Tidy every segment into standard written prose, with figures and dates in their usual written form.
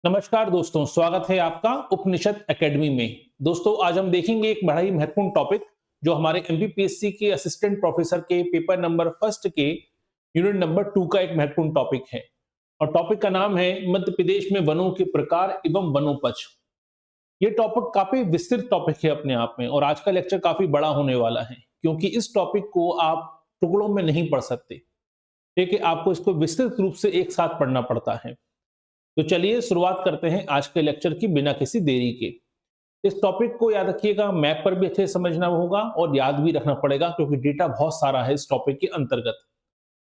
नमस्कार दोस्तों, स्वागत है आपका उपनिषद एकेडमी में। दोस्तों, आज हम देखेंगे एक बड़ा ही महत्वपूर्ण टॉपिक जो हमारे एमपीपीएससी के असिस्टेंट प्रोफेसर के पेपर नंबर फर्स्ट के यूनिट नंबर 2 का एक महत्वपूर्ण टॉपिक है। और टॉपिक का नाम है मध्य प्रदेश में वनों के प्रकार एवं वनोपज। ये टॉपिक काफी विस्तृत टॉपिक है अपने आप में, और आज का लेक्चर काफी बड़ा होने वाला है क्योंकि इस टॉपिक को आप टुकड़ों में नहीं पढ़ सकते। ठीक है, आपको इसको विस्तृत रूप से एक साथ पढ़ना पड़ता है। तो चलिए शुरुआत करते हैं आज के लेक्चर की बिना किसी देरी के। इस टॉपिक को याद रखिएगा, मैप पर भी अच्छे से समझना होगा और याद भी रखना पड़ेगा क्योंकि डेटा बहुत सारा है इस टॉपिक के अंतर्गत।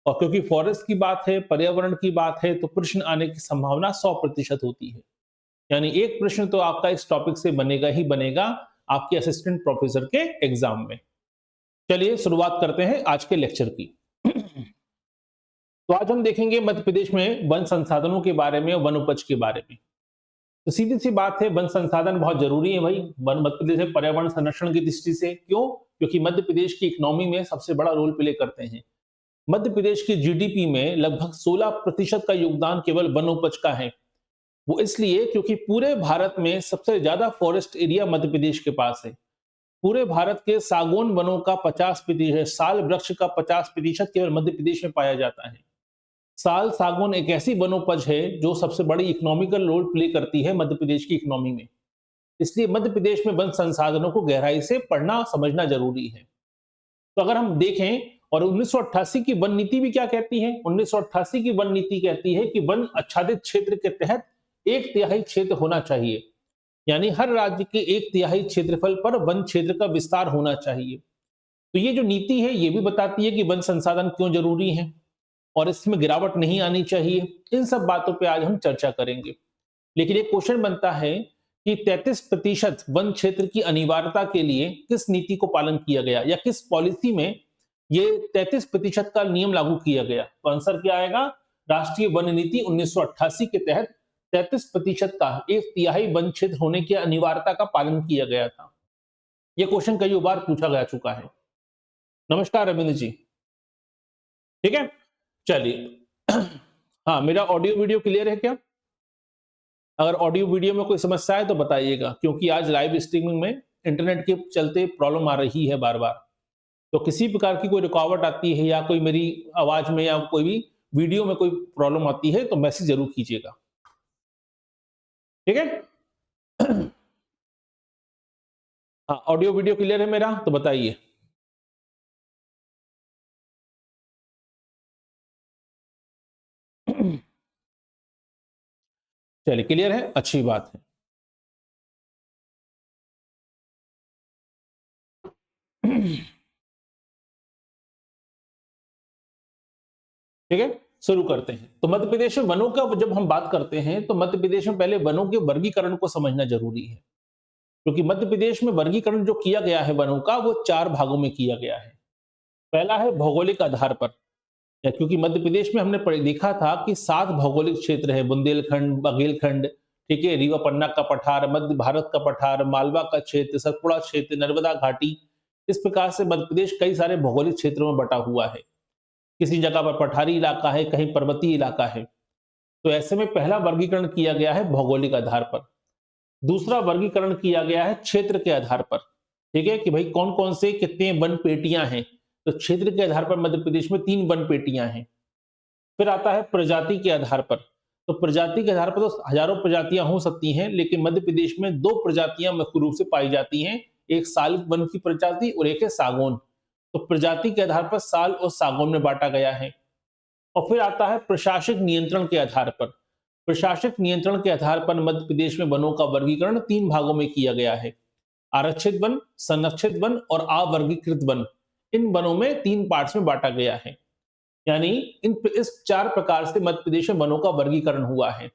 और क्योंकि फॉरेस्ट की बात है, पर्यावरण की बात है, तो प्रश्न आने की संभावना 100% होती है। यानी एक प्रश्न तो आपका इस टॉपिक से बनेगा ही बनेगा आपके असिस्टेंट प्रोफेसर के एग्जाम में। चलिए शुरुआत करते हैं आज के लेक्चर की। तो आज हम देखेंगे मध्य प्रदेश में वन संसाधनों के बारे में और वन उपज के बारे में। तो सीधी सी बात है, वन संसाधन बहुत जरूरी है भाई। वन मध्य प्रदेश में पर्यावरण संरक्षण की दृष्टि से। क्यों? क्योंकि मध्य प्रदेश की इकोनॉमी में सबसे बड़ा रोल प्ले करते हैं। मध्य प्रदेश की जीडीपी में लगभग 16% का योगदान केवल वन उपज का है। वो इसलिए क्योंकि पूरे भारत में सबसे ज्यादा फॉरेस्ट एरिया मध्य प्रदेश के पास है। पूरे भारत के सागौन वनों का 50%, साल वृक्ष का 50% केवल मध्य प्रदेश में पाया जाता है। साल सागौन एक ऐसी वनोपज है जो सबसे बड़ी इकोनॉमिकल रोल प्ले करती है मध्य प्रदेश की इकोनॉमी में। इसलिए मध्य प्रदेश में वन संसाधनों को गहराई से पढ़ना समझना जरूरी है। तो अगर हम देखें, और 1988 की वन नीति भी क्या कहती है? 1988 की वन नीति कहती है कि वन आच्छादित क्षेत्र के तहत 1/3 क्षेत्र होना चाहिए। यानी हर राज्य के 1/3 क्षेत्रफल पर वन क्षेत्र का विस्तार होना चाहिए। तो ये जो नीति है ये भी बताती है कि वन संसाधन क्यों जरूरी है और इसमें गिरावट नहीं आनी चाहिए। इन सब बातों पे आज हम चर्चा करेंगे। लेकिन एक क्वेश्चन बनता है कि 33% वन क्षेत्र की अनिवार्यता के लिए किस नीति को पालन किया गया, या किस पॉलिसी में ये 33% का नियम लागू किया गया? तो आंसर क्या आएगा? राष्ट्रीय वन नीति 1988 के तहत 33% का 1/3 वन क्षेत्र होने की अनिवार्यता का पालन किया गया था। यह क्वेश्चन कई बार पूछा जा चुका है। नमस्कार रविंद्र जी। ठीक है, चलिए। हाँ, मेरा ऑडियो वीडियो क्लियर है क्या? अगर ऑडियो वीडियो में कोई समस्या है तो बताइएगा, क्योंकि आज लाइव स्ट्रीमिंग में इंटरनेट के चलते प्रॉब्लम आ रही है बार बार। तो किसी प्रकार की कोई रुकावट आती है या कोई मेरी आवाज में या कोई भी वीडियो में कोई प्रॉब्लम आती है तो मैसेज जरूर कीजिएगा। ठीक है। हाँ, ऑडियो वीडियो क्लियर है मेरा तो बताइए। चलिए, क्लियर है, अच्छी बात है। ठीक है, शुरू करते हैं। तो मध्य प्रदेश में वनों का जब हम बात करते हैं तो मध्य प्रदेश में पहले वनों के वर्गीकरण को समझना जरूरी है, क्योंकि मध्य प्रदेश में वर्गीकरण जो किया गया है वनों का, वो 4 भागों में किया गया है। पहला है भौगोलिक आधार पर, क्योंकि मध्य प्रदेश में हमने देखा था कि 7 भौगोलिक क्षेत्र है। बुंदेलखंड, बघेलखंड, ठीक है, रीवा पन्ना का पठार, मध्य भारत का पठार, मालवा का क्षेत्र, सतपुड़ा क्षेत्र, नर्मदा घाटी। इस प्रकार से मध्य प्रदेश कई सारे भौगोलिक क्षेत्रों में बटा हुआ है। किसी जगह पर पठारी इलाका है, कहीं पर्वतीय इलाका है। तो ऐसे में पहला वर्गीकरण किया गया है भौगोलिक आधार पर। दूसरा वर्गीकरण किया गया है क्षेत्र के आधार पर। ठीक है, कि भाई कौन कौन से कितने वन पेटियां हैं। तो क्षेत्र के आधार पर मध्य प्रदेश में 3 वन पेटियां हैं। फिर आता है प्रजाति के आधार पर। तो प्रजाति के आधार पर तो हजारों प्रजातियां हो सकती हैं, लेकिन मध्य प्रदेश में 2 प्रजातियां मुख्य रूप से पाई जाती हैं। एक साल वन की प्रजाति और एक है सागौन। तो प्रजाति के आधार पर साल और सागौन में बांटा गया है। और फिर आता है प्रशासनिक नियंत्रण के आधार पर। प्रशासनिक नियंत्रण के आधार पर मध्य प्रदेश में वनों का वर्गीकरण 3 भागों में किया गया है। आरक्षित वन, संरक्षित वन और अवर्गीकृत वन। इन वनों में 3 पार्ट्स में बांटा गया है। यानी इस 4 प्रकार से मध्य प्रदेश में वनों का वर्गीकरण हुआ है।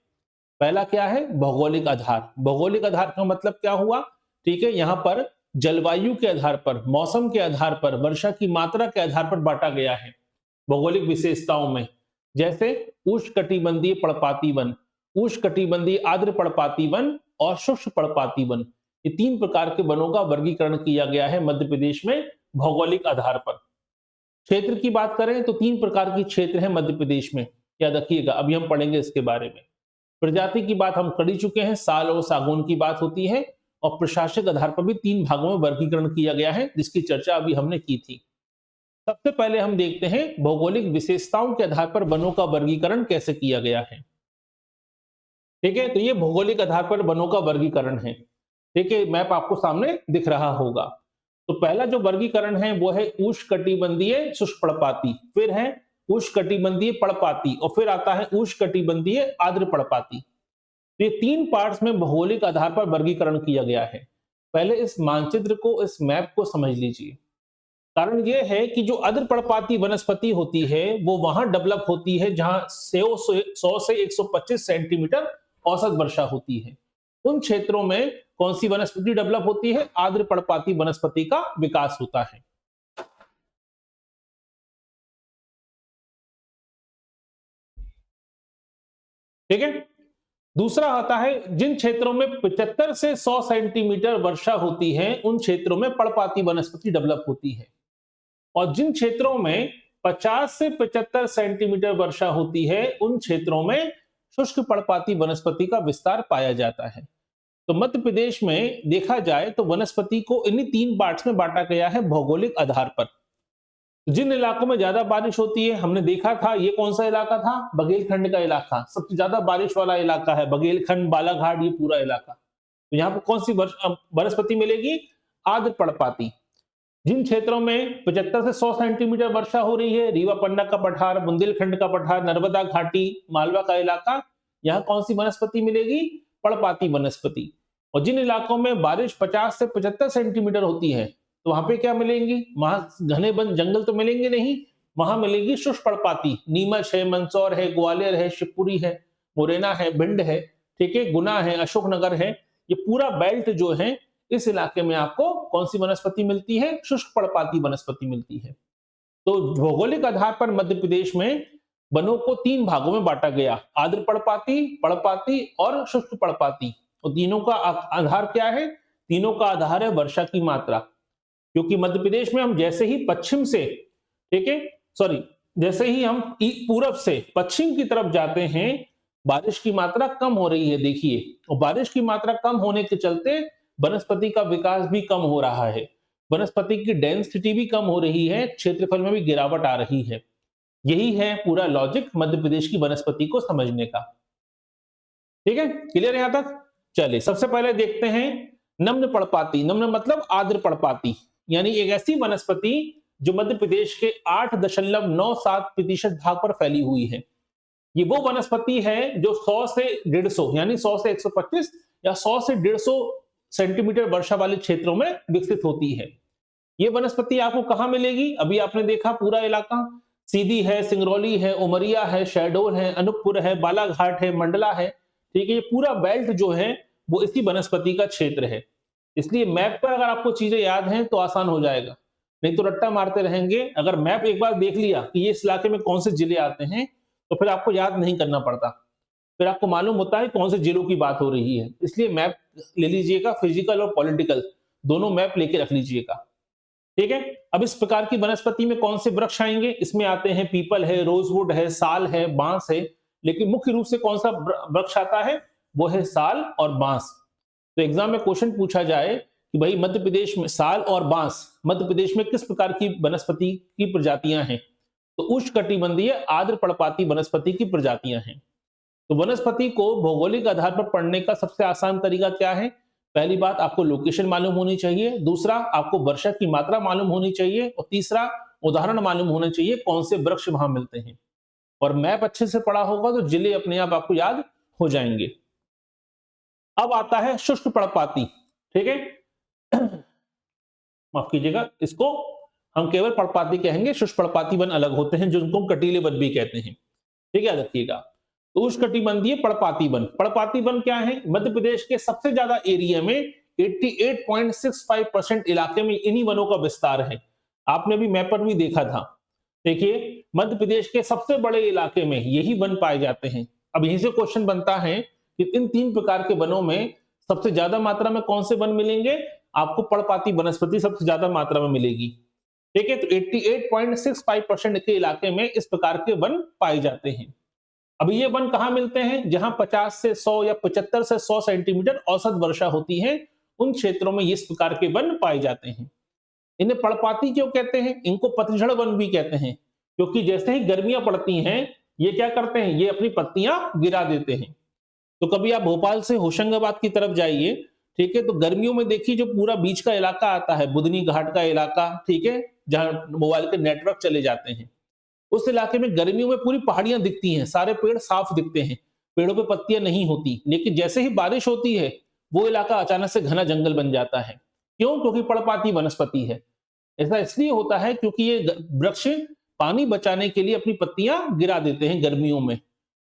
पहला क्या है? भौगोलिक आधार। भौगोलिक आधार का मतलब क्या हुआ? ठीक है, यहां पर जलवायु के आधार पर, मौसम के आधार पर, वर्षा की मात्रा के आधार पर बांटा गया है भौगोलिक विशेषताओं में। जैसे उष्णकटिबंधीय पर्णपाती वन, उष्णकटिबंधीय आर्द्र पर्णपाती वन और शुष्क पर्णपाती वन। ये 3 प्रकार के वनों का वर्गीकरण किया गया है मध्य प्रदेश में भौगोलिक आधार पर। क्षेत्र की बात करें तो 3 प्रकार के क्षेत्र हैं मध्य प्रदेश में, याद रखिएगा, अभी हम पढ़ेंगे इसके बारे में। प्रजाति की बात हम कर ही चुके हैं, साल और सागौन की बात होती है, और प्रशासनिक आधार पर भी 3 भागों में वर्गीकरण किया गया है, जिसकी चर्चा अभी हमने की थी। सबसे पहले हम देखते हैं भौगोलिक विशेषताओं के आधार पर वनों का वर्गीकरण कैसे किया गया है। ठीक है, तो ये भौगोलिक आधार पर वनों का वर्गीकरण है। ठीक है, मैप आपको सामने दिख रहा होगा। तो पहला जो वर्गीकरण है वो है उष्णकटिबंधीय शुष्क पर्णपाती, फिर है उष्णकटिबंधीय पर्णपाती, और फिर आता है उष्णकटिबंधीय आर्द्र पर्णपाती। तो ये 3 पार्ट्स में भौगोलिक आधार पर वर्गीकरण किया गया है। पहले इस मानचित्र को, इस मैप को समझ लीजिए। कारण यह है कि जो आर्द्र पर्णपाती वनस्पति होती है वो वहां डेवलप होती है जहां 100 से 125 सेंटीमीटर औसत वर्षा होती है। उन क्षेत्रों में कौन सी वनस्पति डेवलप होती है? आर्द्र पर्णपाती वनस्पति का विकास होता है। ठीक है, दूसरा आता है जिन क्षेत्रों में 75 से 100 सेंटीमीटर वर्षा होती है उन क्षेत्रों में पर्णपाती वनस्पति डेवलप होती है, और जिन क्षेत्रों में 50 से 75 सेंटीमीटर वर्षा होती है उन क्षेत्रों में शुष्क पर्णपाती वनस्पति का विस्तार पाया जाता है। तो मध्य प्रदेश में देखा जाए तो वनस्पति को इन्हीं 3 पार्ट्स में बांटा गया है भौगोलिक आधार पर। जिन इलाकों में ज्यादा बारिश होती है, हमने देखा था ये कौन सा इलाका था? बघेलखंड का इलाका सबसे ज्यादा बारिश वाला इलाका है, बघेलखंड, बालाघाट, ये पूरा इलाका। तो यहाँ पर कौन सी वनस्पति मिलेगी? आर्द्र पर्णपाती। जिन क्षेत्रों में 75 से 100 सेंटीमीटर वर्षा हो रही है, रीवा पन्ना का पठार, बुंदेलखंड का पठार, नर्मदा घाटी, मालवा का इलाका, यहाँ कौन सी वनस्पति मिलेगी? पर्णपाती वनस्पति। और जिन इलाकों में बारिश 50 से 75 सेंटीमीटर होती है तो वहां पे क्या मिलेंगी? वहां घने वन जंगल तो मिलेंगे नहीं, वहां मिलेगी शुष्क पर्णपाती। नीमच है, मंदसौर है, ग्वालियर है, शिवपुरी है, मुरैना है, भिंड है, ठीक है, गुना है, अशोकनगर है, ये पूरा बेल्ट जो है इस इलाके में आपको कौन सी वनस्पति मिलती है? शुष्क पर्णपाती वनस्पति मिलती है। तो भौगोलिक आधार पर मध्य प्रदेश में वनों को 3 भागों में बांटा गया, आर्द्र पर्णपाती, पर्णपाती और शुष्क पर्णपाती। तो तीनों का आधार क्या है? तीनों का आधार है वर्षा की मात्रा। क्योंकि मध्य प्रदेश में हम जैसे ही पश्चिम से, ठीक है, सॉरी, जैसे ही हम पूरब से पश्चिम की तरफ जाते हैं बारिश की मात्रा कम हो रही है, देखिए, और बारिश की मात्रा कम होने के चलते वनस्पति का विकास भी कम हो रहा है, वनस्पति की डेंसिटी भी कम हो रही है, क्षेत्रफल में भी गिरावट आ रही है। यही है पूरा लॉजिक मध्य प्रदेश की वनस्पति को समझने का। ठीक है, क्लियर है यहां तक? चलिए सबसे पहले देखते हैं नम्र पर्णपाती। नम्र मतलब आर्द्र पर्णपाती, यानी एक ऐसी वनस्पति जो मध्य प्रदेश के 8.97% भाग पर फैली हुई है। ये वो वनस्पति है जो 100 से 150 यानी 100 से 125 या 100 से 150 सेंटीमीटर वर्षा वाले क्षेत्रों में विकसित होती है। ये वनस्पति आपको कहां मिलेगी? अभी आपने देखा पूरा इलाका, सीधी है, सिंगरौली है, उमरिया है, शहडोल है, अनूपपुर है, बालाघाट है, मंडला है, ठीक है, ये पूरा बेल्ट जो है वो इसी वनस्पति का क्षेत्र है। इसलिए मैप पर अगर आपको चीजें याद हैं तो आसान हो जाएगा, नहीं तो रट्टा मारते रहेंगे। अगर मैप एक बार देख लिया कि ये इस इलाके में कौन से जिले आते हैं तो फिर आपको याद नहीं करना पड़ता, फिर आपको मालूम होता है कौन से जिलों की बात हो रही है। इसलिए मैप ले लीजिएगा, फिजिकल और पॉलिटिकल दोनों मैप लेके रख लीजिएगा। ठीक है, अब इस प्रकार की वनस्पति में कौन से वृक्ष आएंगे? इसमें आते हैं पीपल है, रोजवुड है, साल है, बांस है, लेकिन मुख्य रूप से कौन सा वृक्ष आता है? वो है साल और बांस। तो एग्जाम में क्वेश्चन पूछा जाए कि भाई मध्य प्रदेश में साल और बांस, मध्य प्रदेश में किस प्रकार की वनस्पति की प्रजातियां हैं? तो उष्णकटिबंधीय आर्द्र पर्णपाती वनस्पति की प्रजातियां हैं। तो वनस्पति को भौगोलिक आधार पर पढ़ने का सबसे आसान तरीका क्या है? पहली बात, आपको लोकेशन मालूम होनी चाहिए, दूसरा आपको वर्षा की मात्रा मालूम होनी चाहिए, और तीसरा उदाहरण मालूम होना चाहिए कौन से वृक्ष वहां मिलते हैं। और मैप अच्छे से पढ़ा होगा तो जिले अपने आप आपको याद हो जाएंगे। अब आता है शुष्क पर्णपाती। ठीक है, माफ कीजिएगा, इसको हम केवल पर्णपाती कहेंगे, शुष्क पर्णपाती वन अलग होते हैं जिनको कटीले वन भी कहते हैं। ठीक है, याद रखिएगा। तो उष्णकटिबंधीय पर्णपाती वन, पर्णपाती वन क्या है? मध्य प्रदेश के सबसे ज्यादा एरिया में 88.65% इलाके में इन्हीं वनों का विस्तार है। आपने भी मैप पर भी देखा था। देखिए, मध्य प्रदेश के सबसे बड़े इलाके में यही वन पाए जाते हैं। अब यहीं से क्वेश्चन बनता है कि इन 3 प्रकार के वनों में सबसे ज्यादा मात्रा में कौन से वन मिलेंगे? आपको पर्णपाती वनस्पति सबसे ज्यादा मात्रा में मिलेगी। ठीक है, तो 88.65% के इलाके में इस प्रकार के वन पाए जाते हैं। अब ये वन कहाँ मिलते हैं? जहां 50 से 100 या 75 से 100 सेंटीमीटर औसत वर्षा होती है, उन क्षेत्रों में इस प्रकार के वन पाए जाते हैं। इन्हें पर्णपाती क्यों कहते हैं? इनको पतझड़ वन भी कहते हैं, क्योंकि जैसे ही गर्मियां पड़ती हैं, ये क्या करते हैं? ये अपनी पत्तियां गिरा देते हैं। तो कभी आप भोपाल से होशंगाबाद की तरफ जाइए, ठीक है, तो गर्मियों में देखिए जो पूरा बीच का इलाका आता है, बुधनी घाट का इलाका, ठीक है, जहां मोबाइल के नेटवर्क चले जाते हैं, उस इलाके में गर्मियों में पूरी पहाड़ियां दिखती हैं, सारे पेड़ साफ दिखते हैं, पेड़ों पे पत्तियां नहीं होती, लेकिन जैसे ही बारिश होती है, वो इलाका अचानक से घना जंगल बन जाता है। क्यों? क्योंकि पर्णपाती वनस्पति है। ऐसा इसलिए होता है क्योंकि ये वृक्ष पानी बचाने के लिए अपनी पत्तियां गिरा देते हैं गर्मियों में,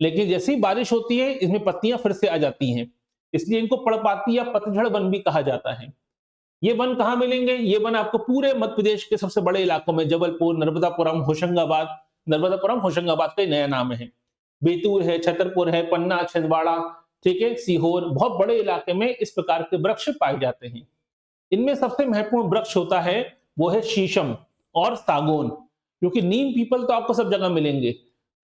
लेकिन जैसे ही बारिश होती है, इसमें पत्तियां फिर से आ जाती हैं। इसलिए इनको पर्णपाती या पतझड़ वन भी कहा जाता है। ये वन कहाँ मिलेंगे? ये वन आपको पूरे मध्य प्रदेश के सबसे बड़े इलाकों में, जबलपुर, नर्मदापुरम होशंगाबाद का नया नाम है, बेतूर है, छतरपुर है, पन्ना, छिंदवाड़ा, ठीक है, सीहोर, बहुत बड़े इलाके में इस प्रकार के वृक्ष पाए जाते हैं। इनमें सबसे महत्वपूर्ण वृक्ष होता है वो है शीशम और सागौन, क्योंकि नीम पीपल तो आपको सब जगह मिलेंगे।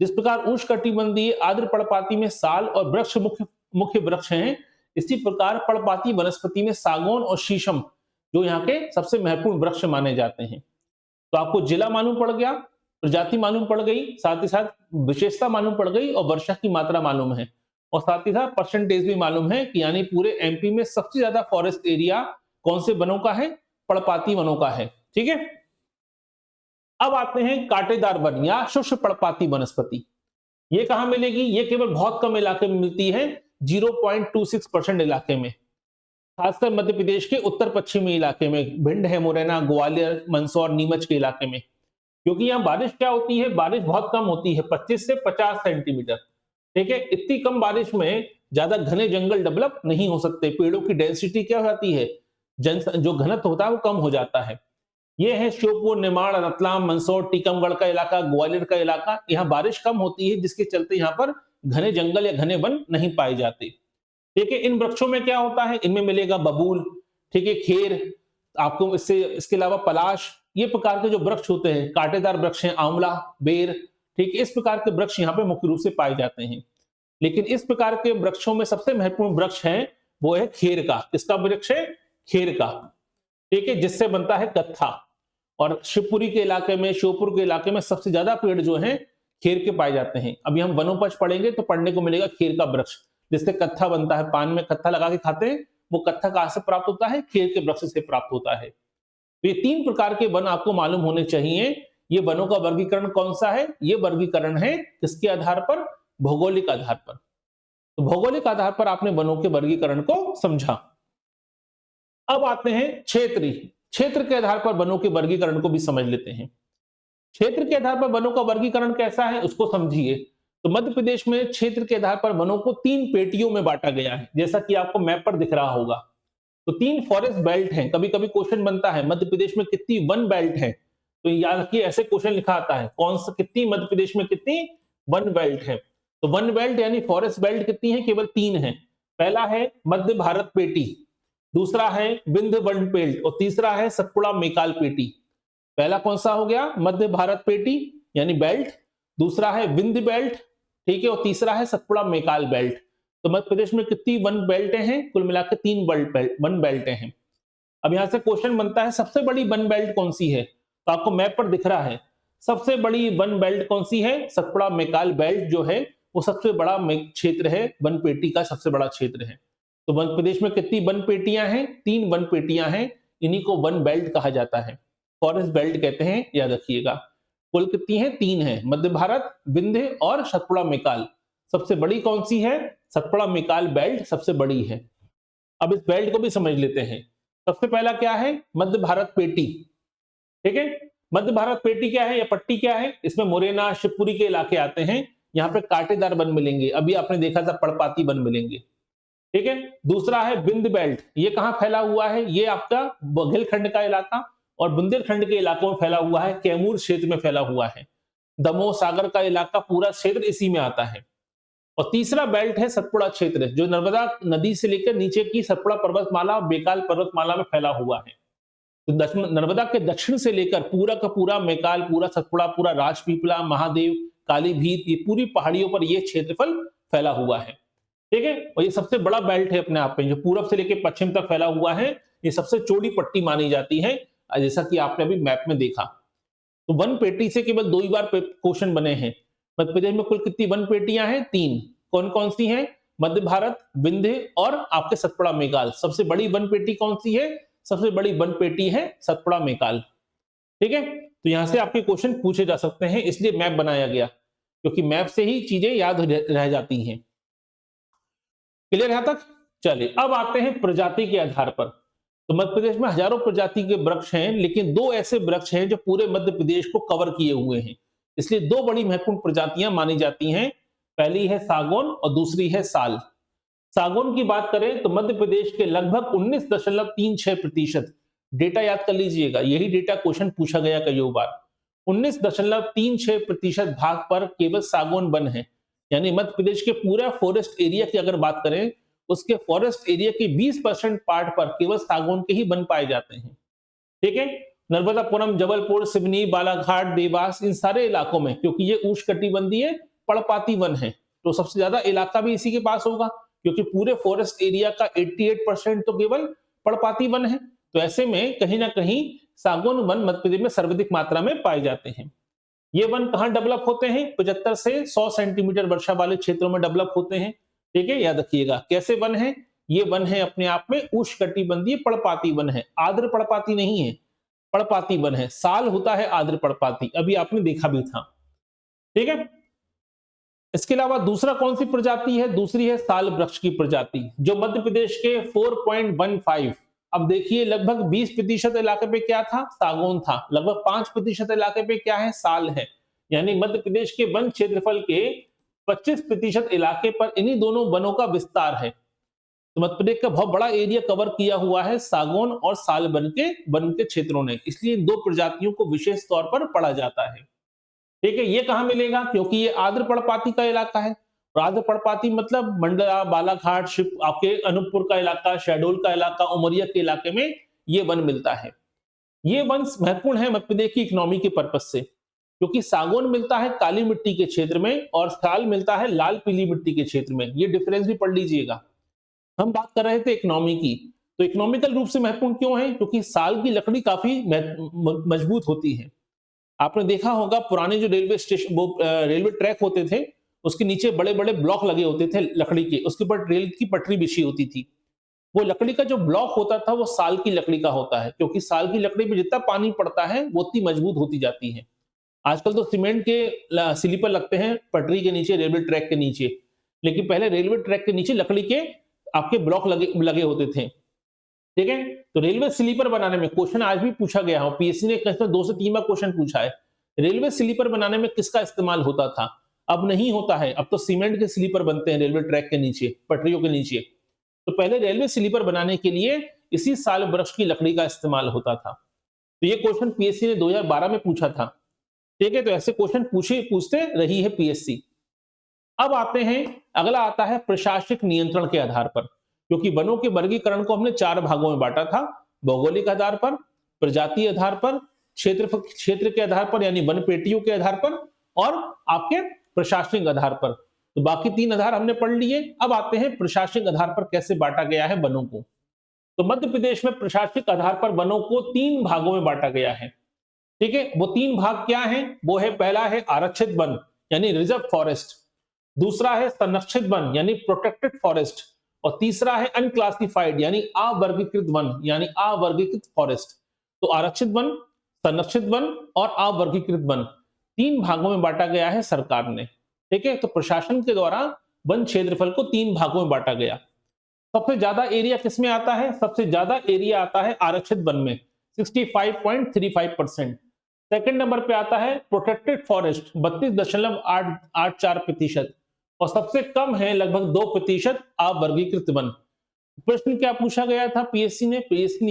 जिस प्रकार उष्णकटिबंधीय आर्द्र पर्णपाती में साल और वृक्ष मुख्य मुख्य वृक्ष हैं, इसी प्रकार पर्णपाती वनस्पति में सागौन और शीशम जो यहाँ के सबसे महत्वपूर्ण वृक्ष माने जाते हैं। तो आपको जिला मालूम पड़ गया, प्रजाति मालूम पड़ गई, साथ ही साथ विशेषता मालूम पड़ गई और वर्षा की मात्रा मालूम है, और साथ ही साथ परसेंटेज भी मालूम है कि यानी पूरे एमपी में सबसे ज्यादा फॉरेस्ट एरिया कौन से वनों का है? पर्णपाती वनों का है। ठीक है, अब आते हैं कांटेदार वन या शुष्क पर्णपाती वनस्पति। ये कहां मिलेगी? ये केवल बहुत कम इलाके में मिलती है, 0.26% इलाके में, खासकर मध्य प्रदेश के उत्तर पश्चिमी इलाके में, भिंड है, मुरैना, ग्वालियर, मंदसौर, नीमच के इलाके में। क्योंकि यहाँ बारिश क्या होती है? बारिश बहुत कम होती है, 25 से 50 सेंटीमीटर। ठीक है, इतनी कम बारिश में ज्यादा घने जंगल डेवलप नहीं हो सकते, पेड़ों की डेंसिटी क्या हो जाती है, जो घनत्व होता है वो कम हो जाता है। ये है श्योपुर, निमाड़, रतलाम, मंदसौर, टीकमगढ़ का इलाका, ग्वालियर का इलाका। यहाँ बारिश कम होती है, जिसके चलते यहाँ पर घने जंगल या घने वन नहीं पाए जाते। ठीक है, इन वृक्षों में क्या होता है? इनमें मिलेगा बबूल, ठीक है, खेर, आपको इसके अलावा पलाश, ये प्रकार के जो वृक्ष होते हैं, कांटेदार वृक्ष हैं, आंवला, बेर, ठीक है, इस प्रकार के वृक्ष यहाँ पे मुख्य रूप से पाए जाते हैं। लेकिन इस प्रकार के वृक्षों में सबसे महत्वपूर्ण वृक्ष है वो है खेर का। किसका वृक्ष है? खेर का। ठीक है, जिससे बनता है कत्था। और शिवपुरी के इलाके में, श्योपुर के इलाके में सबसे ज्यादा पेड़ जो हैं खेर के पाए जाते हैं। अभी हम वनोपज पढ़ेंगे तो पढ़ने को मिलेगा खेर का वृक्ष, जिससे कत्था बनता है। पान में कत्था लगा के खाते हैं, वो कत्था कहां से प्राप्त होता है? खेर के वृक्ष से प्राप्त होता है। तो ये 3 प्रकार के वन आपको मालूम होने चाहिए। ये वनों का वर्गीकरण कौन सा है? ये वर्गीकरण है किसके आधार पर? भौगोलिक आधार पर। तो भौगोलिक आधार पर आपने वनों के वर्गीकरण को समझा। अब आते हैं क्षेत्र के आधार पर वनों के वर्गीकरण को भी समझ लेते हैं। क्षेत्र के आधार पर वनों का वर्गीकरण कैसा है उसको समझिए। तो मध्य प्रदेश में क्षेत्र के आधार पर वनों को 3 पेटियों में बांटा गया है, जैसा कि आपको मैप पर दिख रहा होगा। तो 3 फॉरेस्ट बेल्ट हैं। कभी कभी क्वेश्चन बनता है मध्य प्रदेश में कितनी वन बेल्ट है, तो याद रखिए ऐसे क्वेश्चन लिखा आता है, कौन सा कितनी मध्य प्रदेश में कितनी वन बेल्ट है। तो वन बेल्ट यानी फॉरेस्ट बेल्ट कितनी है? केवल 3 है। पहला है मध्य भारत पेटी, दूसरा है विंध्य वन बेल्ट और तीसरा है सतपुड़ा मेकाल पेटी। पहला कौन सा हो गया? मध्य भारत पेटी यानी बेल्ट, दूसरा है विंध्य बेल्ट, ठीक है, और तीसरा है सतपुड़ा मेकाल बेल्ट। तो मध्य प्रदेश में कितनी वन बेल्टें हैं? कुल मिलाकर 3 वन बेल्टें हैं। अब यहां से क्वेश्चन बनता है सबसे बड़ी वन बेल्ट कौन सी है? तो आपको मैप पर दिख रहा है सबसे बड़ी वन बेल्ट कौन सी है? सतपुड़ा मेकाल बेल्ट जो है वो सबसे बड़ा क्षेत्र है, वन पेटी का सबसे बड़ा क्षेत्र है। तो मध्य प्रदेश में कितनी वन पेटियां हैं? 3 वन पेटियां हैं, इन्हीं को वन बेल्ट कहा जाता है, फॉरेस्ट बेल्ट कहते हैं, याद रखिएगा। कुल कितनी है? 3 है, मध्य भारत, विंध्य और सतपुड़ा मेकाल। सबसे बड़ी कौन सी है? सतपुड़ा मेकाल बेल्ट सबसे बड़ी है। अब इस बेल्ट को भी समझ लेते हैं। सबसे पहला क्या है? मध्य भारत पेटी। ठीक है, मध्य भारत पेटी क्या है या पट्टी क्या है? इसमें मुरैना, शिवपुरी के इलाके आते हैं। यहाँ पे कांटेदार वन मिलेंगे, अभी आपने देखा था पर्णपाती वन मिलेंगे। ठीक है, दूसरा है विंध्य बेल्ट। ये कहां फैला हुआ है? ये आपका बुंदेलखंड का इलाका और बुंदेलखंड के इलाकों में फैला हुआ है, कैमूर क्षेत्र में फैला हुआ है। दमोह सागर का इलाका पूरा क्षेत्र इसी में आता है। और तीसरा बेल्ट है सतपुड़ा क्षेत्र, जो नर्मदा नदी से लेकर नीचे की सतपुड़ा पर्वतमाला और बेकाल पर्वतमाला में फैला हुआ है। तो नर्मदा के दक्षिण से लेकर पूरा का पूरा मेकाल, पूरा सतपुड़ा, पूरा राजपीपला, महादेव, कालीभीत, ये पूरी पहाड़ियों पर ये क्षेत्रफल फैला हुआ है। ठीक है, और ये सबसे बड़ा बेल्ट है अपने आप में, जो पूरब से लेकर पश्चिम तक फैला हुआ है। ये सबसे चौड़ी पट्टी मानी जाती है, जैसा कि आपने अभी मैप में देखा। तो वन पेटी से केवल 2 ही बार क्वेश्चन बने हैं। मध्य प्रदेश में कुल कितनी वन पेटियां हैं? 3। कौन कौन सी हैं? मध्य भारत, विंध्य और आपके सतपुड़ा मेघाल। सबसे बड़ी वन पेटी कौन सी है? सबसे बड़ी वन पेटी है सतपुड़ा मेघाल। ठीक है, तो यहां से आपके क्वेश्चन पूछे जा सकते हैं, इसलिए मैप बनाया गया, क्योंकि मैप से ही चीजें याद रह जाती हैं। क्लियर यहां तक? चलिए अब आते हैं प्रजाति के आधार पर। तो मध्य प्रदेश में हजारों प्रजाति के वृक्ष हैं, लेकिन 2 ऐसे वृक्ष हैं जो पूरे मध्य प्रदेश को कवर किए हुए हैं, इसलिए 2 बड़ी महत्वपूर्ण प्रजातियां मानी जाती हैं। पहली है सागौन और दूसरी है साल। सागौन की बात करें तो मध्य प्रदेश के लगभग 19.36%, डेटा याद कर लीजिएगा, यही डेटा क्वेश्चन पूछा गया कई बार, 19.36% भाग पर केवल सागौन वन है। यानी मध्य प्रदेश के पूरा फॉरेस्ट एरिया की अगर बात करें, उसके फॉरेस्ट एरिया के 20% पार्ट पर केवल सागौन के ही वन पाए जाते हैं। ठीक है, नर्मदापुरम, जबलपुर, सिवनी, बालाघाट, देवास, इन सारे इलाकों में, क्योंकि ये उष्णकटिबंधीय पर्णपाती वन है, तो सबसे ज्यादा इलाका भी इसी के पास होगा, क्योंकि पूरे फॉरेस्ट एरिया का 88% तो केवल पर्णपाती वन है। तो ऐसे में कहीं ना कहीं सागौन वन मध्य प्रदेश में सर्वाधिक मात्रा में पाए जाते हैं। ये वन कहां डेवलप होते हैं? 75 से 100 सेंटीमीटर वर्षा वाले क्षेत्रों में डेवलप होते हैं। ठीक है, याद रखिएगा। कैसे वन है? ये वन है अपने आप में उष्णकटिबंधीय पर्णपाती वन है, आर्द्र पर्णपाती नहीं है, पर्णपाती वन है। साल होता है आर्द्र पर्णपाती, अभी आपने देखा भी था। ठीक है, इसके अलावा दूसरा कौन सी प्रजाति है? दूसरी है साल वृक्ष की प्रजाति, जो मध्य प्रदेश के 4.15, अब देखिए लगभग 20% इलाके पे क्या था? सागौन था। लगभग 5% इलाके पे क्या है? साल है। यानी मध्य प्रदेश के वन क्षेत्रफल के 25% इलाके पर इन्हीं दोनों वनों का विस्तार है। तो मध्य प्रदेश का बहुत बड़ा एरिया कवर किया हुआ है सागौन और साल वन के क्षेत्रों ने, इसलिए इन 2 प्रजातियों को विशेष तौर पर पढ़ा जाता है। ठीक है, ये कहां मिलेगा? क्योंकि ये आर्द्र पर्णपाती का इलाका है, और आर्द्र पर्णपाती मतलब मंडला, बालाघाट, आपके अनूपपुर का इलाका, शहडोल का इलाका, उमरिया के इलाके में ये वन मिलता है। ये वन महत्वपूर्ण है मध्य प्रदेश की इकोनॉमी के पर्पज से, क्योंकि सागौन मिलता है काली मिट्टी के क्षेत्र में और साल मिलता है लाल पीली मिट्टी के क्षेत्र में। ये डिफरेंस भी पढ़ लीजिएगा। हम बात कर रहे थे इकोनॉमी की, तो इकोनॉमिकल रूप से महत्वपूर्ण क्यों है? क्योंकि साल की लकड़ी काफी मजबूत होती है। आपने देखा होगा पुराने जो रेलवे स्टेशन, वो रेलवे ट्रैक होते थे, उसके नीचे बड़े बड़े ब्लॉक लगे होते थे लकड़ी के, उसके ऊपर रेल की पटरी बिछी होती थी। वो लकड़ी का जो ब्लॉक होता था वो साल की लकड़ी का होता है, क्योंकि साल की लकड़ी पे जितना पानी पड़ता है वो उतनी मजबूत होती जाती है। आजकल तो सीमेंट के स्लीपर लगते हैं पटरी के नीचे, रेलवे ट्रैक के नीचे, लेकिन पहले रेलवे ट्रैक के नीचे लकड़ी के आपके ब्लॉक लगे होते थे। ठीक है, तो रेलवे स्लीपर बनाने में क्वेश्चन आज भी पूछा गया हो, पीएससी ने 2 से 3 बार क्वेश्चन पूछा है, रेलवे स्लीपर बनाने में किसका इस्तेमाल होता था? अब नहीं होता है, अब तो सीमेंट के स्लीपर बनते हैं रेलवे ट्रैक के नीचे, पटरियों के नीचे। तो पहले रेलवे स्लीपर बनाने के लिए इसी साल वृक्ष की लकड़ी का इस्तेमाल होता था। तो ये क्वेश्चन पीएससी ने 2012 में पूछा था। ठीक है, तो ऐसे क्वेश्चन पूछते रही है पीएससी। अब आते हैं, अगला आता है प्रशासनिक नियंत्रण के आधार पर, क्योंकि वनों के वर्गीकरण को हमने 4 भागों में बांटा था, भौगोलिक आधार पर, प्रजाति आधार पर, क्षेत्र के आधार पर यानी वन पेटियों के आधार पर, और आपके प्रशासनिक आधार पर। तो बाकी 3 आधार हमने पढ़ लिए। अब आते हैं प्रशासनिक आधार पर कैसे बांटा गया है वनों को। तो मध्य प्रदेश में प्रशासनिक आधार पर वनों को 3 भागों में बांटा गया है। ठीक है, वो 3 भाग क्या हैं? वो है, पहला है आरक्षित वन यानी रिजर्व फॉरेस्ट, दूसरा है संरक्षित वन यानी प्रोटेक्टेड फॉरेस्ट, और तीसरा है अनक्लासिफाइड यानी अवर्गीकृत वन यानी अवर्गीकृत फॉरेस्ट। तो आरक्षित वन, संरक्षित वन और अवर्गीकृत वन 3 भागों में बांटा गया है सरकार ने। ठीक है, तो प्रशासन के द्वारा वन क्षेत्रफल को 3 भागों में बांटा गया। सबसे ज्यादा एरिया किसमें आता है? सबसे ज्यादा एरिया आता है आरक्षित वन में, 65.35%। सेकंड नंबर पे आता है प्रोटेक्टेड फॉरेस्ट 32.884%, और सबसे कम है लगभग 2% अवर्गीकृत वन। प्रश्न क्या पूछा गया था पीएससी ने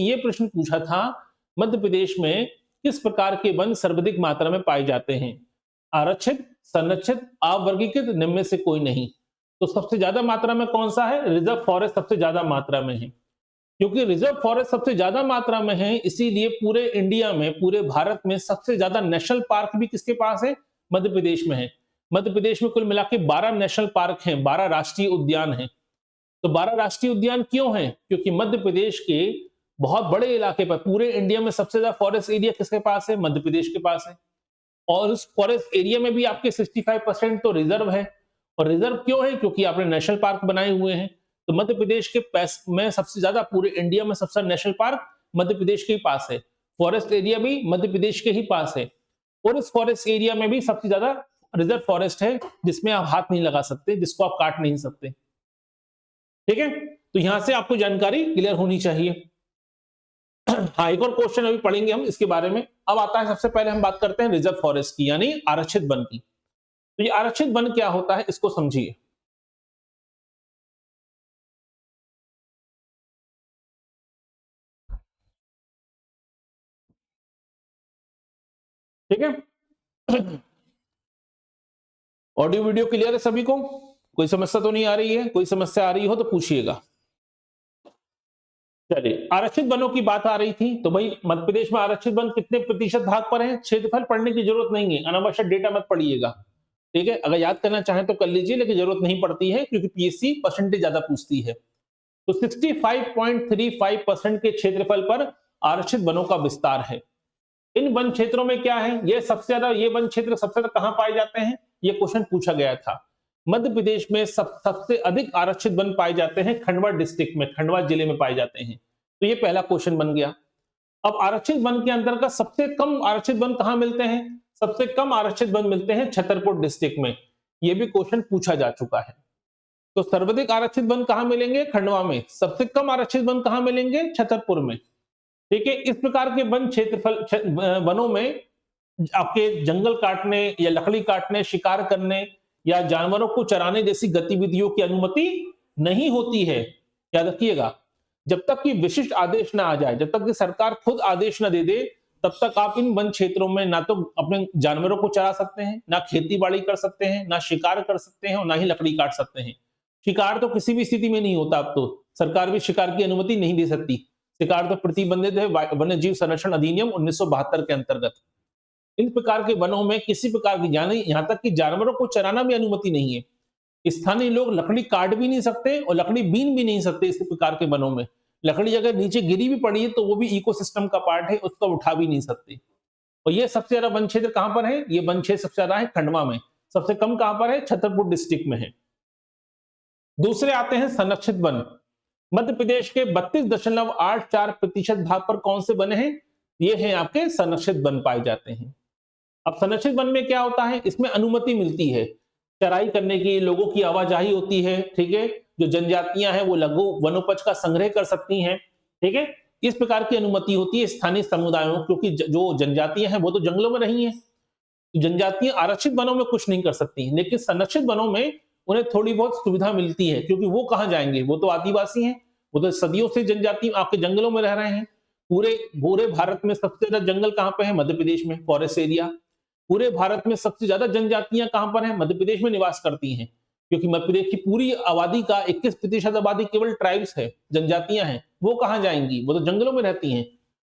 ये प्रश्न पूछा था, मध्य प्रदेश में किस प्रकार के वन सर्वाधिक मात्रा में पाए जाते हैं? आरक्षित, संरक्षित, अवर्गीकृत, निम्न में से कोई नहीं। तो सबसे ज्यादा मात्रा में कौन सा है? रिजर्व फॉरेस्ट सबसे ज्यादा मात्रा में है। क्योंकि रिजर्व फॉरेस्ट सबसे ज्यादा मात्रा में है, इसीलिए पूरे इंडिया में, पूरे भारत में सबसे ज्यादा नेशनल पार्क भी किसके पास है? मध्य प्रदेश में है। मध्य प्रदेश में कुल मिला के 12 नेशनल पार्क हैं, 12 राष्ट्रीय उद्यान हैं। तो 12 राष्ट्रीय उद्यान क्यों हैं? क्योंकि मध्य प्रदेश के बहुत बड़े इलाके पर, पूरे इंडिया में सबसे ज्यादा फॉरेस्ट एरिया किसके पास है? मध्य प्रदेश के पास है। और उस फॉरेस्ट एरिया में भी आपके 65% तो रिजर्व है। और रिजर्व क्यों है? क्योंकि आपने नेशनल पार्क बनाए हुए हैं। तो मध्य प्रदेश के में सबसे ज्यादा, पूरे इंडिया में सबसे नेशनल पार्क मध्य प्रदेश के ही पास है। फॉरेस्ट एरिया भी मध्य प्रदेश के ही पास है। और इस फॉरेस्ट एरिया में भी सबसे ज्यादा रिजर्व फॉरेस्ट है, जिसमें आप हाथ नहीं लगा सकते, जिसको आप काट नहीं सकते। ठीक है, तो यहां से आपको जानकारी क्लियर होनी चाहिए। हाँ, एक और क्वेश्चन अभी पढ़ेंगे हम इसके बारे में। अब आता है, सबसे पहले हम बात करते हैं रिजर्व फॉरेस्ट की, यानी आरक्षित वन की। तो ये आरक्षित वन क्या होता है, इसको समझिए। ठीक है, ऑडियो वीडियो क्लियर है सभी को? कोई समस्या तो नहीं आ रही है? कोई समस्या आ रही हो तो पूछिएगा। चलिए, आरक्षित वनों की बात आ रही थी, तो भाई मध्य प्रदेश में आरक्षित वन कितने प्रतिशत भाग पर है? क्षेत्रफल पढ़ने की जरूरत नहीं है, अनावश्यक डेटा मत पढ़िएगा। ठीक है, अगर याद करना चाहें तो कर लीजिए, लेकिन जरूरत नहीं पड़ती है, क्योंकि पीएससी परसेंटेज ज्यादा पूछती है। तो 65.35% के क्षेत्रफल पर आरक्षित वनों का विस्तार है। इन वन क्षेत्रों में क्या है, ये सबसे ज्यादा, ये वन क्षेत्र सबसे ज्यादा कहां पाए जाते हैं? ये क्वेश्चन पूछा गया था। मध्य प्रदेश में सबसे अधिक आरक्षित वन पाए जाते हैं खंडवा डिस्ट्रिक्ट में, खंडवा जिले में पाए जाते हैं। तो ये पहला क्वेश्चन बन गया। अब आरक्षित वन के अंतर्गत सबसे कम आरक्षित वन कहां मिलते हैं? सबसे कम आरक्षित वन मिलते हैं छतरपुर डिस्ट्रिक्ट में। यह भी क्वेश्चन पूछा जा चुका है। तो सर्वाधिक आरक्षित वन कहां मिलेंगे? खंडवा में। सबसे कम आरक्षित वन कहां मिलेंगे? छतरपुर में। ठीक है, इस प्रकार के वन क्षेत्रफल, वनों में आपके जंगल काटने या लकड़ी काटने, शिकार करने या जानवरों को चराने जैसी गतिविधियों की अनुमति नहीं होती है। याद रखिएगा, जब तक कि विशिष्ट आदेश ना आ जाए, जब तक कि सरकार खुद आदेश ना दे दे, तब तक आप इन वन क्षेत्रों में ना तो अपने जानवरों को चरा सकते हैं, ना खेती बाड़ी कर सकते हैं, ना शिकार कर सकते हैं, और ना ही लकड़ी काट सकते हैं। शिकार तो किसी भी स्थिति में नहीं होता। अब तो सरकार भी शिकार की अनुमति नहीं दे सकती। शिकार तो प्रतिबंधित है वन्य जीव संरक्षण अधिनियम 1972 के अंतर्गत। इन प्रकार के वनों में किसी प्रकार की, यानी यहां तक कि जानवरों को चराना भी अनुमति नहीं है। स्थानीय लोग लकड़ी काट भी नहीं सकते और लकड़ी बीन भी नहीं सकते। इस प्रकार के वनों में लकड़ी अगर नीचे गिरी भी पड़ी है तो वो भी इकोसिस्टम का पार्ट है, उसको उठा भी नहीं सकते। और ये सबसे ज्यादा वन क्षेत्र कहां पर है? ये वन क्षेत्र सबसे ज्यादा है खंडवा में। सबसे कम कहां पर है? छतरपुर डिस्ट्रिक्ट में है। दूसरे आते हैं संरक्षित वन। मध्य प्रदेश के 32.84% भाग पर कौन से वन हैं? ये हैं आपके संरक्षित वन पाए जाते हैं। अब संरक्षित वन में क्या होता है? इसमें अनुमति मिलती है चराई करने की, लोगों की आवाजाही होती है। ठीक है, जो जनजातियां हैं वो लघु वनोपज का संग्रह कर सकती हैं। ठीक है, इस प्रकार की अनुमति होती है स्थानीय समुदायों, क्योंकि जो जनजातियां हैं वो तो जंगलों में रही हैं। तो जनजातियां आरक्षित वनों में कुछ नहीं कर सकती, लेकिन संरक्षित वनों में उन्हें थोड़ी बहुत सुविधा मिलती है, क्योंकि वो कहां जाएंगे? वो तो आदिवासी हैं, वो तो सदियों से जनजाति आपके जंगलों में रह रहे हैं। पूरे पूरे भारत में सबसे ज्यादा जंगल कहां पे है? मध्य प्रदेश में, फॉरेस्ट एरिया। पूरे भारत में सबसे ज्यादा जनजातियां कहां पर हैं? मध्य प्रदेश में निवास करती हैं, क्योंकि मध्य प्रदेश की पूरी आबादी का 21% आबादी केवल ट्राइब्स है, जनजातियां हैं। वो कहां जाएंगी? वो तो जंगलों में रहती हैं।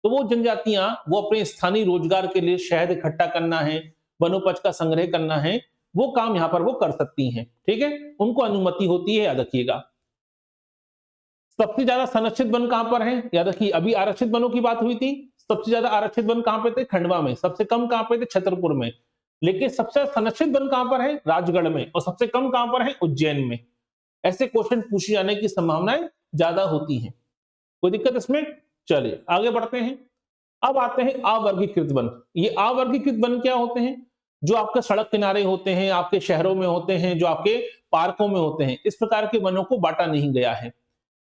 तो वो जनजातियां, वो अपने स्थानीय रोजगार के लिए शहद इकट्ठा करना है, वनोपज का संग्रह करना है, वो काम यहां पर वो कर सकती हैं। ठीक है, उनको अनुमति होती है, याद रखिएगा। सबसे ज्यादा संरक्षित वन कहां पर है? याद रखिए, अभी आरक्षित वनों की बात हुई थी। सबसे ज्यादा आरक्षित वन कहां पे थे? खंडवा में। सबसे कम कहां पे थे? छतरपुर में। लेकिन सबसे संरक्षित वन कहां पर है? राजगढ़ में। और सबसे कम कहां पर है? उज्जैन में। ऐसे क्वेश्चन पूछे जाने की संभावनाएं ज्यादा होती हैं। कोई दिक्कत इसमें? चलिए आगे बढ़ते हैं। अब आते हैं अवर्गीकृत वन। ये अवर्गीकृत वन क्या होते हैं? जो आपके सड़क किनारे होते हैं, आपके शहरों में होते हैं, जो आपके पार्कों में होते हैं। इस प्रकार के वनों को बांटा नहीं गया है।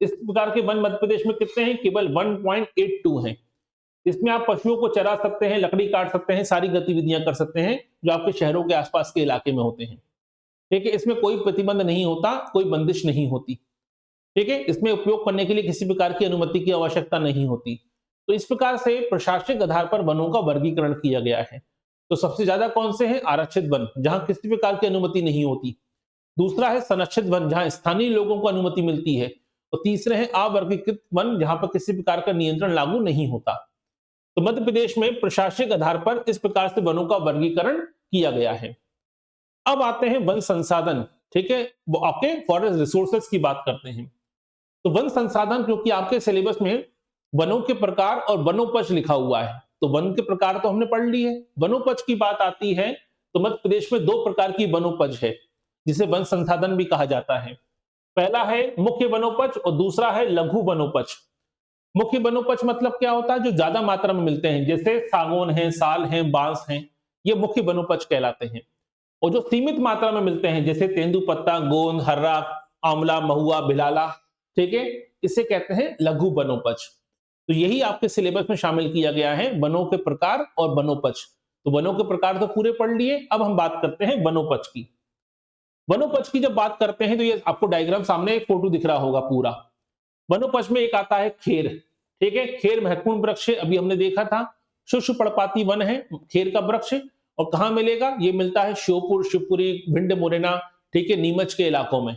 इस प्रकार के वन मध्य प्रदेश में कितने हैं? केवल 1.82 हैं। इसमें आप पशुओं को चरा सकते हैं, लकड़ी काट सकते हैं, सारी गतिविधियां कर सकते हैं जो आपके शहरों के आसपास के इलाके में होते हैं। ठीक है, इसमें कोई प्रतिबंध नहीं होता, कोई बंदिश नहीं होती। ठीक है, इसमें उपयोग करने के लिए किसी प्रकार की अनुमति की आवश्यकता नहीं होती। तो इस प्रकार से प्रशासनिक आधार पर वनों का वर्गीकरण किया गया है। तो सबसे ज्यादा कौन से हैं? आरक्षित वन, जहां किसी प्रकार की अनुमति नहीं होती। दूसरा है संरक्षित वन, जहां स्थानीय लोगों को अनुमति मिलती है। और तीसरे हैं अवर्गीकृत वन, जहां पर किसी प्रकार का नियंत्रण लागू नहीं होता। तो मध्य प्रदेश में प्रशासनिक आधार पर इस प्रकार से वनों का वर्गीकरण किया गया है। अब आते हैं वन संसाधन, ठीक है, वो आपके फॉरेस्ट रिसोर्सेज की बात करते हैं। तो वन संसाधन, क्योंकि आपके सिलेबस में वनों के प्रकार और वनोपज लिखा हुआ है, तो वन के प्रकार तो हमने पढ़ ली है, वनोपज की बात आती है तो मध्य प्रदेश में दो प्रकार की वनोपज है जिसे वन संसाधन भी कहा जाता है। पहला है मुख्य वनोपज और दूसरा है लघु वनोपज। मुख्य वनोपज मतलब क्या होता है, जो ज्यादा मात्रा में मिलते हैं, जैसे सागौन है, साल है, बांस है, ये मुख्य वनोपज कहलाते हैं। और जो सीमित मात्रा में मिलते हैं, जैसे तेंदुपत्ता, गोंद, हर्रा, आंवला, महुआ, भिलाला, ठीक है, इसे कहते हैं लघु वनोपज। तो यही आपके सिलेबस में शामिल किया गया है, वनों के प्रकार और वनोपज। तो वनों के प्रकार तो पूरे पढ़ लिए, अब हम बात करते हैं वनोपज की। वनोपज की जब बात करते हैं तो ये आपको डायग्राम सामने एक फोटो दिख रहा होगा पूरा। वनोपज में एक आता है खेर, ठीक है, खेर महत्वपूर्ण वृक्ष है, अभी हमने देखा था, शुष्क पर्णपाती वन है खेर का वृक्ष। और कहां मिलेगा, ये मिलता है श्योपुर, शिवपुरी, भिंड, मुरैना, ठीक है, नीमच के इलाकों में,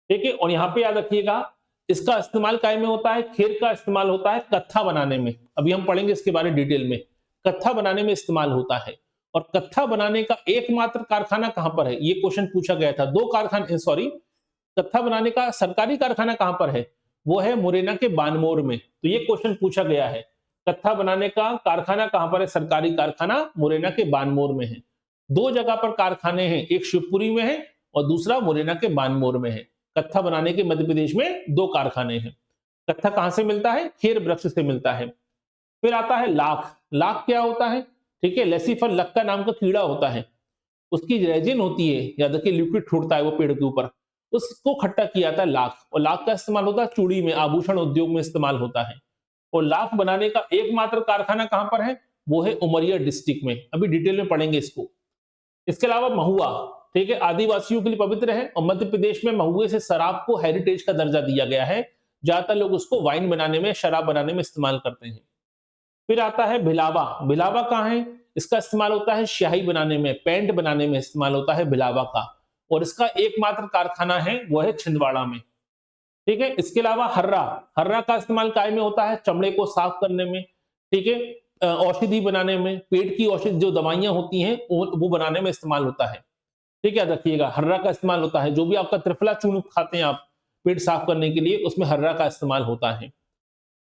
ठीक है। और यहाँ पे याद रखिएगा, इसका इस्तेमाल काय में होता है, खेर का इस्तेमाल होता है कत्था बनाने में, अभी हम पढ़ेंगे इसके बारे में डिटेल में, कत्था बनाने में इस्तेमाल होता है। और कत्था बनाने का एकमात्र कारखाना कहां पर है, ये क्वेश्चन पूछा गया था, दो कारखाने, सॉरी, कत्था बनाने का सरकारी कारखाना कहां पर है, वो है मुरैना के बानमोर में। तो ये क्वेश्चन पूछा गया है, कत्था बनाने का कारखाना कहां पर है, सरकारी कारखाना मुरैना के बानमोर में है। दो जगह पर कारखाने हैं, एक शिवपुरी में है और दूसरा मुरैना के बानमोर में है। कत्था बनाने के मध्य प्रदेश में दो कारखाने हैं। कत्था कहां से मिलता है, खेर वृक्ष से मिलता है। फिर आता है लाख। लाख क्या होता है, ठीक है, लेसिफर लक्का नाम का कीड़ा होता है, उसकी रेजिन होती है, याद रखिए लिक्विड छोड़ता है वो पेड़ के ऊपर, उसको खट्टा किया जाता है लाख। और लाख का इस्तेमाल होता है चूड़ी में, आभूषण उद्योग में इस्तेमाल होता है। और लाख बनाने का एकमात्र कारखाना कहां पर है, वो है उमरिया डिस्ट्रिक्ट में, अभी डिटेल में पढ़ेंगे इसको। इसके अलावा महुआ, ठीक है, आदिवासियों के लिए पवित्र है और मध्य प्रदेश में महुए से शराब को हेरिटेज का दर्जा दिया गया है। ज्यादातर लोग उसको वाइन बनाने में, शराब बनाने में इस्तेमाल करते हैं। फिर आता है भिलावा। भिलावा कहाँ है, इसका इस्तेमाल होता है स्याही बनाने में, पेंट बनाने में इस्तेमाल होता है भिलावा का। और इसका एकमात्र कारखाना है वो है छिंदवाड़ा में, ठीक है। इसके अलावा हर्रा। हर्रा का इस्तेमाल काय में होता है, चमड़े को साफ करने में, ठीक है, औषधि बनाने में, पेट की औषधि जो दवाइयां होती हैं वो बनाने में इस्तेमाल होता है, ठीक है, याद रखिएगा हर्रा का इस्तेमाल होता है। जो भी आपका त्रिफला चूर्ण खाते हैं आप पेट साफ करने के लिए, उसमें हर्रा का इस्तेमाल होता है।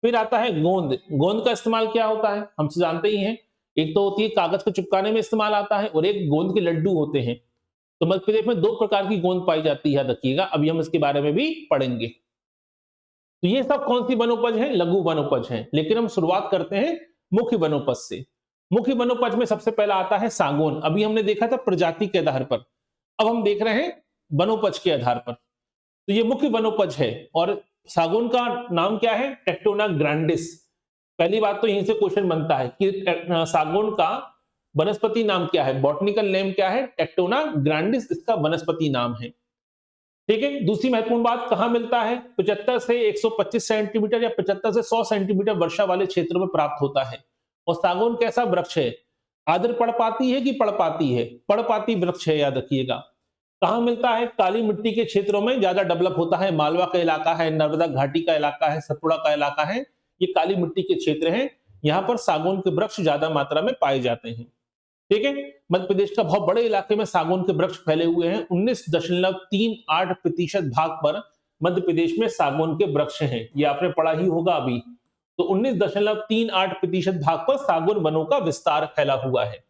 फिर आता है गोंद। गोंद का इस्तेमाल क्या होता है, हम जानते ही हैं, एक तो होती है कागज को चिपकाने में इस्तेमाल आता है और एक गोंद के लड्डू होते हैं। तो मध्य प्रदेश में दो प्रकार की गोंद पाई जाती है, याद रखिएगा, अभी हम इसके बारे में भी पढ़ेंगे। तो ये सब कौन सी वनोपज है, लघु वनोपज है। लेकिन हम शुरुआत करते हैं मुख्य वनोपज से। मुख्य वनोपज में सबसे पहला आता है सागौन। अभी हमने देखा था प्रजाति के आधार पर, अब हम देख रहे हैं वनोपज के आधार पर। तो ये मुख्य वनोपज है। और सागौन का नाम क्या है, टेक्टोना ग्रांडिस। पहली बात तो यहीं से क्वेश्चन बनता है कि सागौन का वनस्पति नाम क्या है, बॉटनिकल नेम क्या है, टेक्टोना ग्रांडिस इसका वनस्पति नाम है, ठीक है। दूसरी महत्वपूर्ण बात, कहां मिलता है, 75 से 125 सेंटीमीटर या 75 से 100 सेंटीमीटर वर्षा वाले क्षेत्रों में प्राप्त होता है। और सागौन कैसा वृक्ष है, आदर पड़पाती है कि पड़पाती है, पड़पाती वृक्ष है, याद रखिएगा। कहां मिलता है, काली मिट्टी के क्षेत्रों में ज्यादा डेवलप होता है, मालवा का इलाका है, नर्मदा घाटी का इलाका है, सतपुड़ा का इलाका है, ये काली मिट्टी के क्षेत्र हैं, यहां पर सागौन के वृक्ष ज्यादा मात्रा में पाए जाते हैं, ठीक है। मध्य प्रदेश का बहुत बड़े इलाके में सागौन के वृक्ष फैले हुए हैं, 19.38% भाग पर मध्य प्रदेश में सागौन के वृक्ष हैं, ये आपने पढ़ा ही होगा अभी। तो 19.38% भाग पर सागौन वनों का विस्तार फैला हुआ है,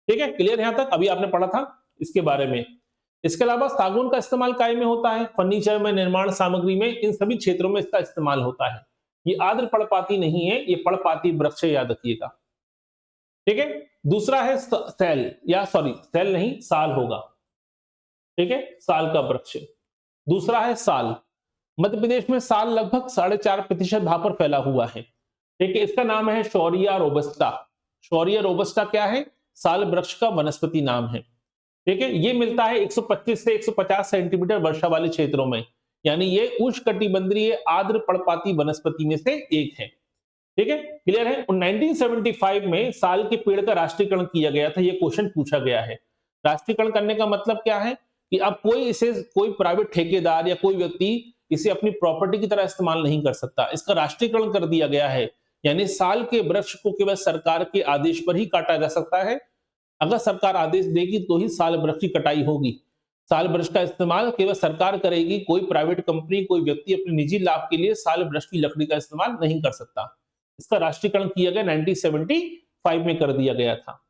ठीक है, क्लियर यहां तक, अभी आपने पढ़ा था इसके बारे में। इसके अलावा सागौन का इस्तेमाल काय में होता है, फर्नीचर में, निर्माण सामग्री में, इन सभी क्षेत्रों में इसका इस्तेमाल होता है। ये आर्द्र पर्णपाती नहीं है, ये पर्णपाती वृक्ष है, याद रखिएगा, ठीक है। दूसरा है सैल, या सॉरी सैल नहीं, साल होगा, ठीक है, साल का वृक्ष। दूसरा है साल। मध्य प्रदेश में साल लगभग 4.5% भाग पर फैला हुआ है, ठीक है। इसका नाम है शौरिया रोबस्टा। शौरिया रोबस्टा क्या है, साल वृक्ष का वनस्पति नाम है, ठीक है। ये मिलता है 125 से 150 सेंटीमीटर वर्षा वाले क्षेत्रों में, यानी ये उष्णकटिबंधीय आर्द्र पर्णपाती वनस्पति में से एक है, ठीक है, क्लियर है। 1975 में साल के पेड़ का राष्ट्रीयकरण किया गया था, ये क्वेश्चन पूछा गया है। राष्ट्रीयकरण करने का मतलब क्या है कि अब कोई प्राइवेट ठेकेदार या कोई व्यक्ति इसे अपनी प्रॉपर्टी की तरह इस्तेमाल नहीं कर सकता, इसका राष्ट्रीयकरण कर दिया गया है। यानी साल के वृक्ष को केवल सरकार के आदेश पर ही काटा जा सकता है, अगर सरकार आदेश देगी तो ही साल वृक्ष की कटाई होगी। साल वृक्ष का इस्तेमाल केवल सरकार करेगी, कोई प्राइवेट कंपनी, कोई व्यक्ति अपने निजी लाभ के लिए साल वृक्ष की लकड़ी का इस्तेमाल नहीं कर सकता। इसका राष्ट्रीयकरण किया गया 1975 में कर दिया गया था।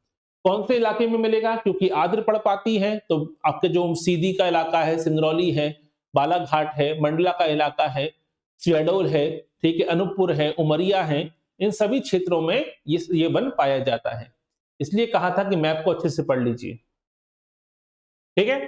कौन से इलाके में मिलेगा? क्योंकि आर्द्र पर्णपाती है, तो आपके जो सीधी का इलाका है, सिंगरौली है, बालाघाट है, मंडला का इलाका है, शहडोल है, ठीक है, अनूपपुर है, उमरिया है, इन सभी क्षेत्रों में ये वन पाया जाता है। इसलिए कहा था कि मैप को अच्छे से पढ़ लीजिए। ठीक है,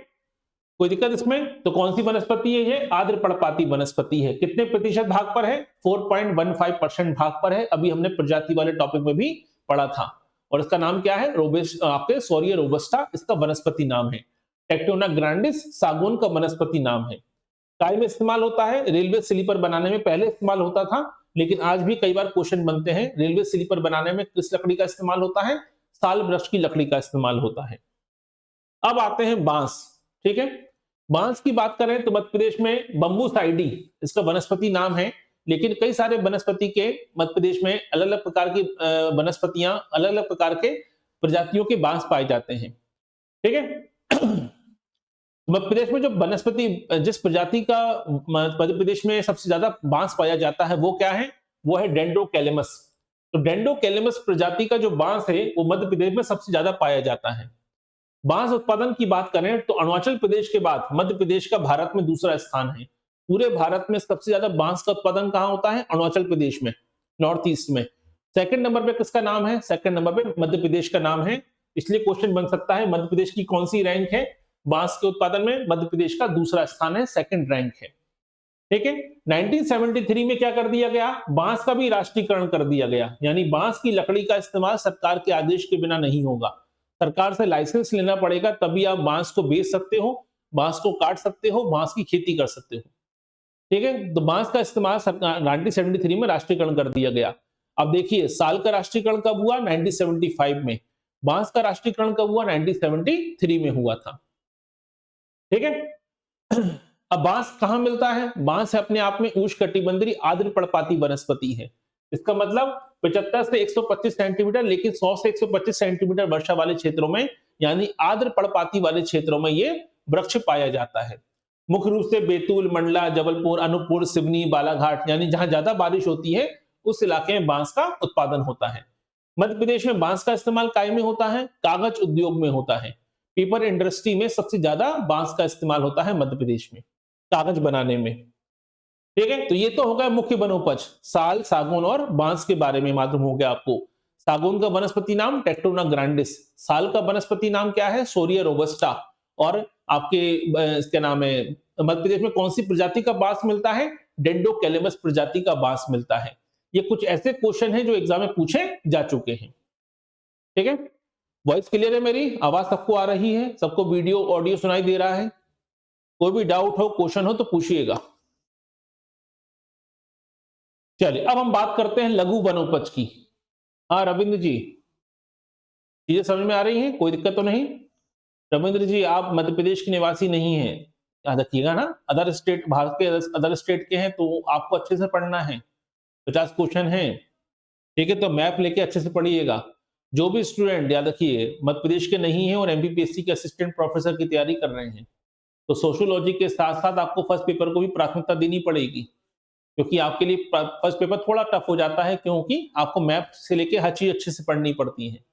कोई दिक्कत इसमें? तो कौन सी वनस्पति है ये? आर्द्र पर्णपाती वनस्पति है। कितने प्रतिशत भाग पर है? 4.15% भाग पर है। अभी हमने प्रजाति वाले टॉपिक में भी पढ़ा था। और इसका नाम क्या है? आपके सॉरिया रोबस्टा इसका वनस्पति नाम है। टेक्टोना ग्रांडिस सागौन का वनस्पति नाम है। काय में इस्तेमाल होता है? रेलवे स्लीपर बनाने में पहले इस्तेमाल होता था, लेकिन आज भी कई बार क्वेश्चन बनते हैं, रेलवे स्लीपर बनाने में किस लकड़ी का इस्तेमाल होता है? साल वृक्ष की लकड़ी का इस्तेमाल होता है। अब आते हैं बांस। ठीक है, बांस की बात करें तो मध्य प्रदेश में बम्बूसाइडी इसका वनस्पति नाम है, लेकिन कई सारे वनस्पति के मध्य प्रदेश में अलग अलग प्रकार की वनस्पतियां, अलग अलग प्रकार के प्रजातियों के बांस पाए जाते हैं। ठीक है, मध्य प्रदेश में जो वनस्पति, जिस प्रजाति का मध्य प्रदेश में सबसे ज्यादा बांस पाया जाता है वो क्या है? वो है डेंड्रोकैलेमस। तो डेंड्रोकैलेमस प्रजाति का जो बांस है वो मध्य प्रदेश में सबसे ज्यादा पाया जाता है। बांस उत्पादन की बात करें तो अरुणाचल प्रदेश के बाद मध्य प्रदेश का भारत में दूसरा स्थान है। पूरे भारत में सबसे ज्यादा बांस का उत्पादन कहां होता है? अरुणाचल प्रदेश में, नॉर्थ ईस्ट में। सेकंड नंबर पे किसका नाम है? सेकंड नंबर पे मध्य प्रदेश का नाम है। इसलिए क्वेश्चन बन सकता है मध्य प्रदेश की कौन सी रैंक है बांस के उत्पादन में? मध्य प्रदेश का दूसरा स्थान है, सेकंड रैंक है। ठीक है, 1973 में क्या कर दिया गया? बांस का भी राष्ट्रीयकरण कर दिया गया, यानी बांस की लकड़ी का इस्तेमाल सरकार के आदेश के बिना नहीं होगा। सरकार से लाइसेंस लेना पड़ेगा, तभी आप बांस को बेच सकते हो, बांस को काट सकते हो, बांस की खेती कर सकते हो। ठीक है, तो बांस का इस्तेमाल सरकार 1973 में राष्ट्रीयकरण कर दिया गया। अब देखिए साल का राष्ट्रीयकरण कब हुआ? 1975 में। बांस का राष्ट्रीयकरण कब हुआ? 1973 में हुआ था। ठीक है, अब बांस कहां मिलता है? बांस अपने आप में उष्णकटिबंधीय आर्द्र पर्णपाती वनस्पति है। इसका मतलब 75 से 125 सेंटीमीटर, लेकिन 100 से 125 सेंटीमीटर वर्षा वाले क्षेत्रों में, यानी आर्द्र पर्णपाती वाले क्षेत्रों में ये वृक्ष पाया जाता है। मुख्य रूप से बैतूल, मंडला, जबलपुर, अनूपपुर, सिवनी, बालाघाट, यानी जहां ज्यादा बारिश होती है उस इलाके में बांस का उत्पादन होता है। मध्य प्रदेश में बांस का इस्तेमाल काय में होता है? कागज उद्योग में होता है। पेपर इंडस्ट्री में सबसे ज्यादा बांस का इस्तेमाल होता है मध्य प्रदेश में, कागज बनाने में। ठीक है, तो ये तो हो गया मुख्य वनोपज, साल, सागौन और बांस के बारे में मालूम हो गया आपको। सागौन का वनस्पति नाम टेक्टोना ग्रांडिस, साल का वनस्पति नाम क्या है? सोरिया रोबस्टा। और आपके इसका नाम है, मध्य प्रदेश में कौन सी प्रजाति का बांस मिलता है? डेंड्रोकैलेमस प्रजाति का बांस मिलता है। ये कुछ ऐसे क्वेश्चन हैं जो एग्जाम में पूछे जा चुके हैं। ठीक है, वॉइस क्लियर है मेरी? आवाज सबको आ रही है? सबको वीडियो ऑडियो सुनाई दे रहा है? कोई भी डाउट हो, क्वेश्चन हो तो पूछिएगा। चलिए अब हम बात करते हैं लघु वनोपज की। हाँ रविंद्र जी, चीजें समझ में आ रही हैं? कोई दिक्कत तो नहीं? रविंद्र जी आप मध्य प्रदेश के निवासी नहीं हैं, याद रखिएगा ना। अदर स्टेट, भारत के अदर स्टेट के हैं तो आपको अच्छे से पढ़ना है। 50 क्वेश्चन है। ठीक है, तो मैप लेके अच्छे से पढ़िएगा। जो भी स्टूडेंट, याद रखिए, मध्य प्रदेश के नहीं है और एमपीपीएससी के असिस्टेंट प्रोफेसर की तैयारी कर रहे हैं, तो सोशियोलॉजी के साथ साथ आपको फर्स्ट पेपर को भी प्राथमिकता देनी पड़ेगी, क्योंकि आपके लिए फर्स्ट पेपर थोड़ा टफ हो जाता है, क्योंकि आपको मैप से लेके हर चीज अच्छे से पढ़नी पड़ती है।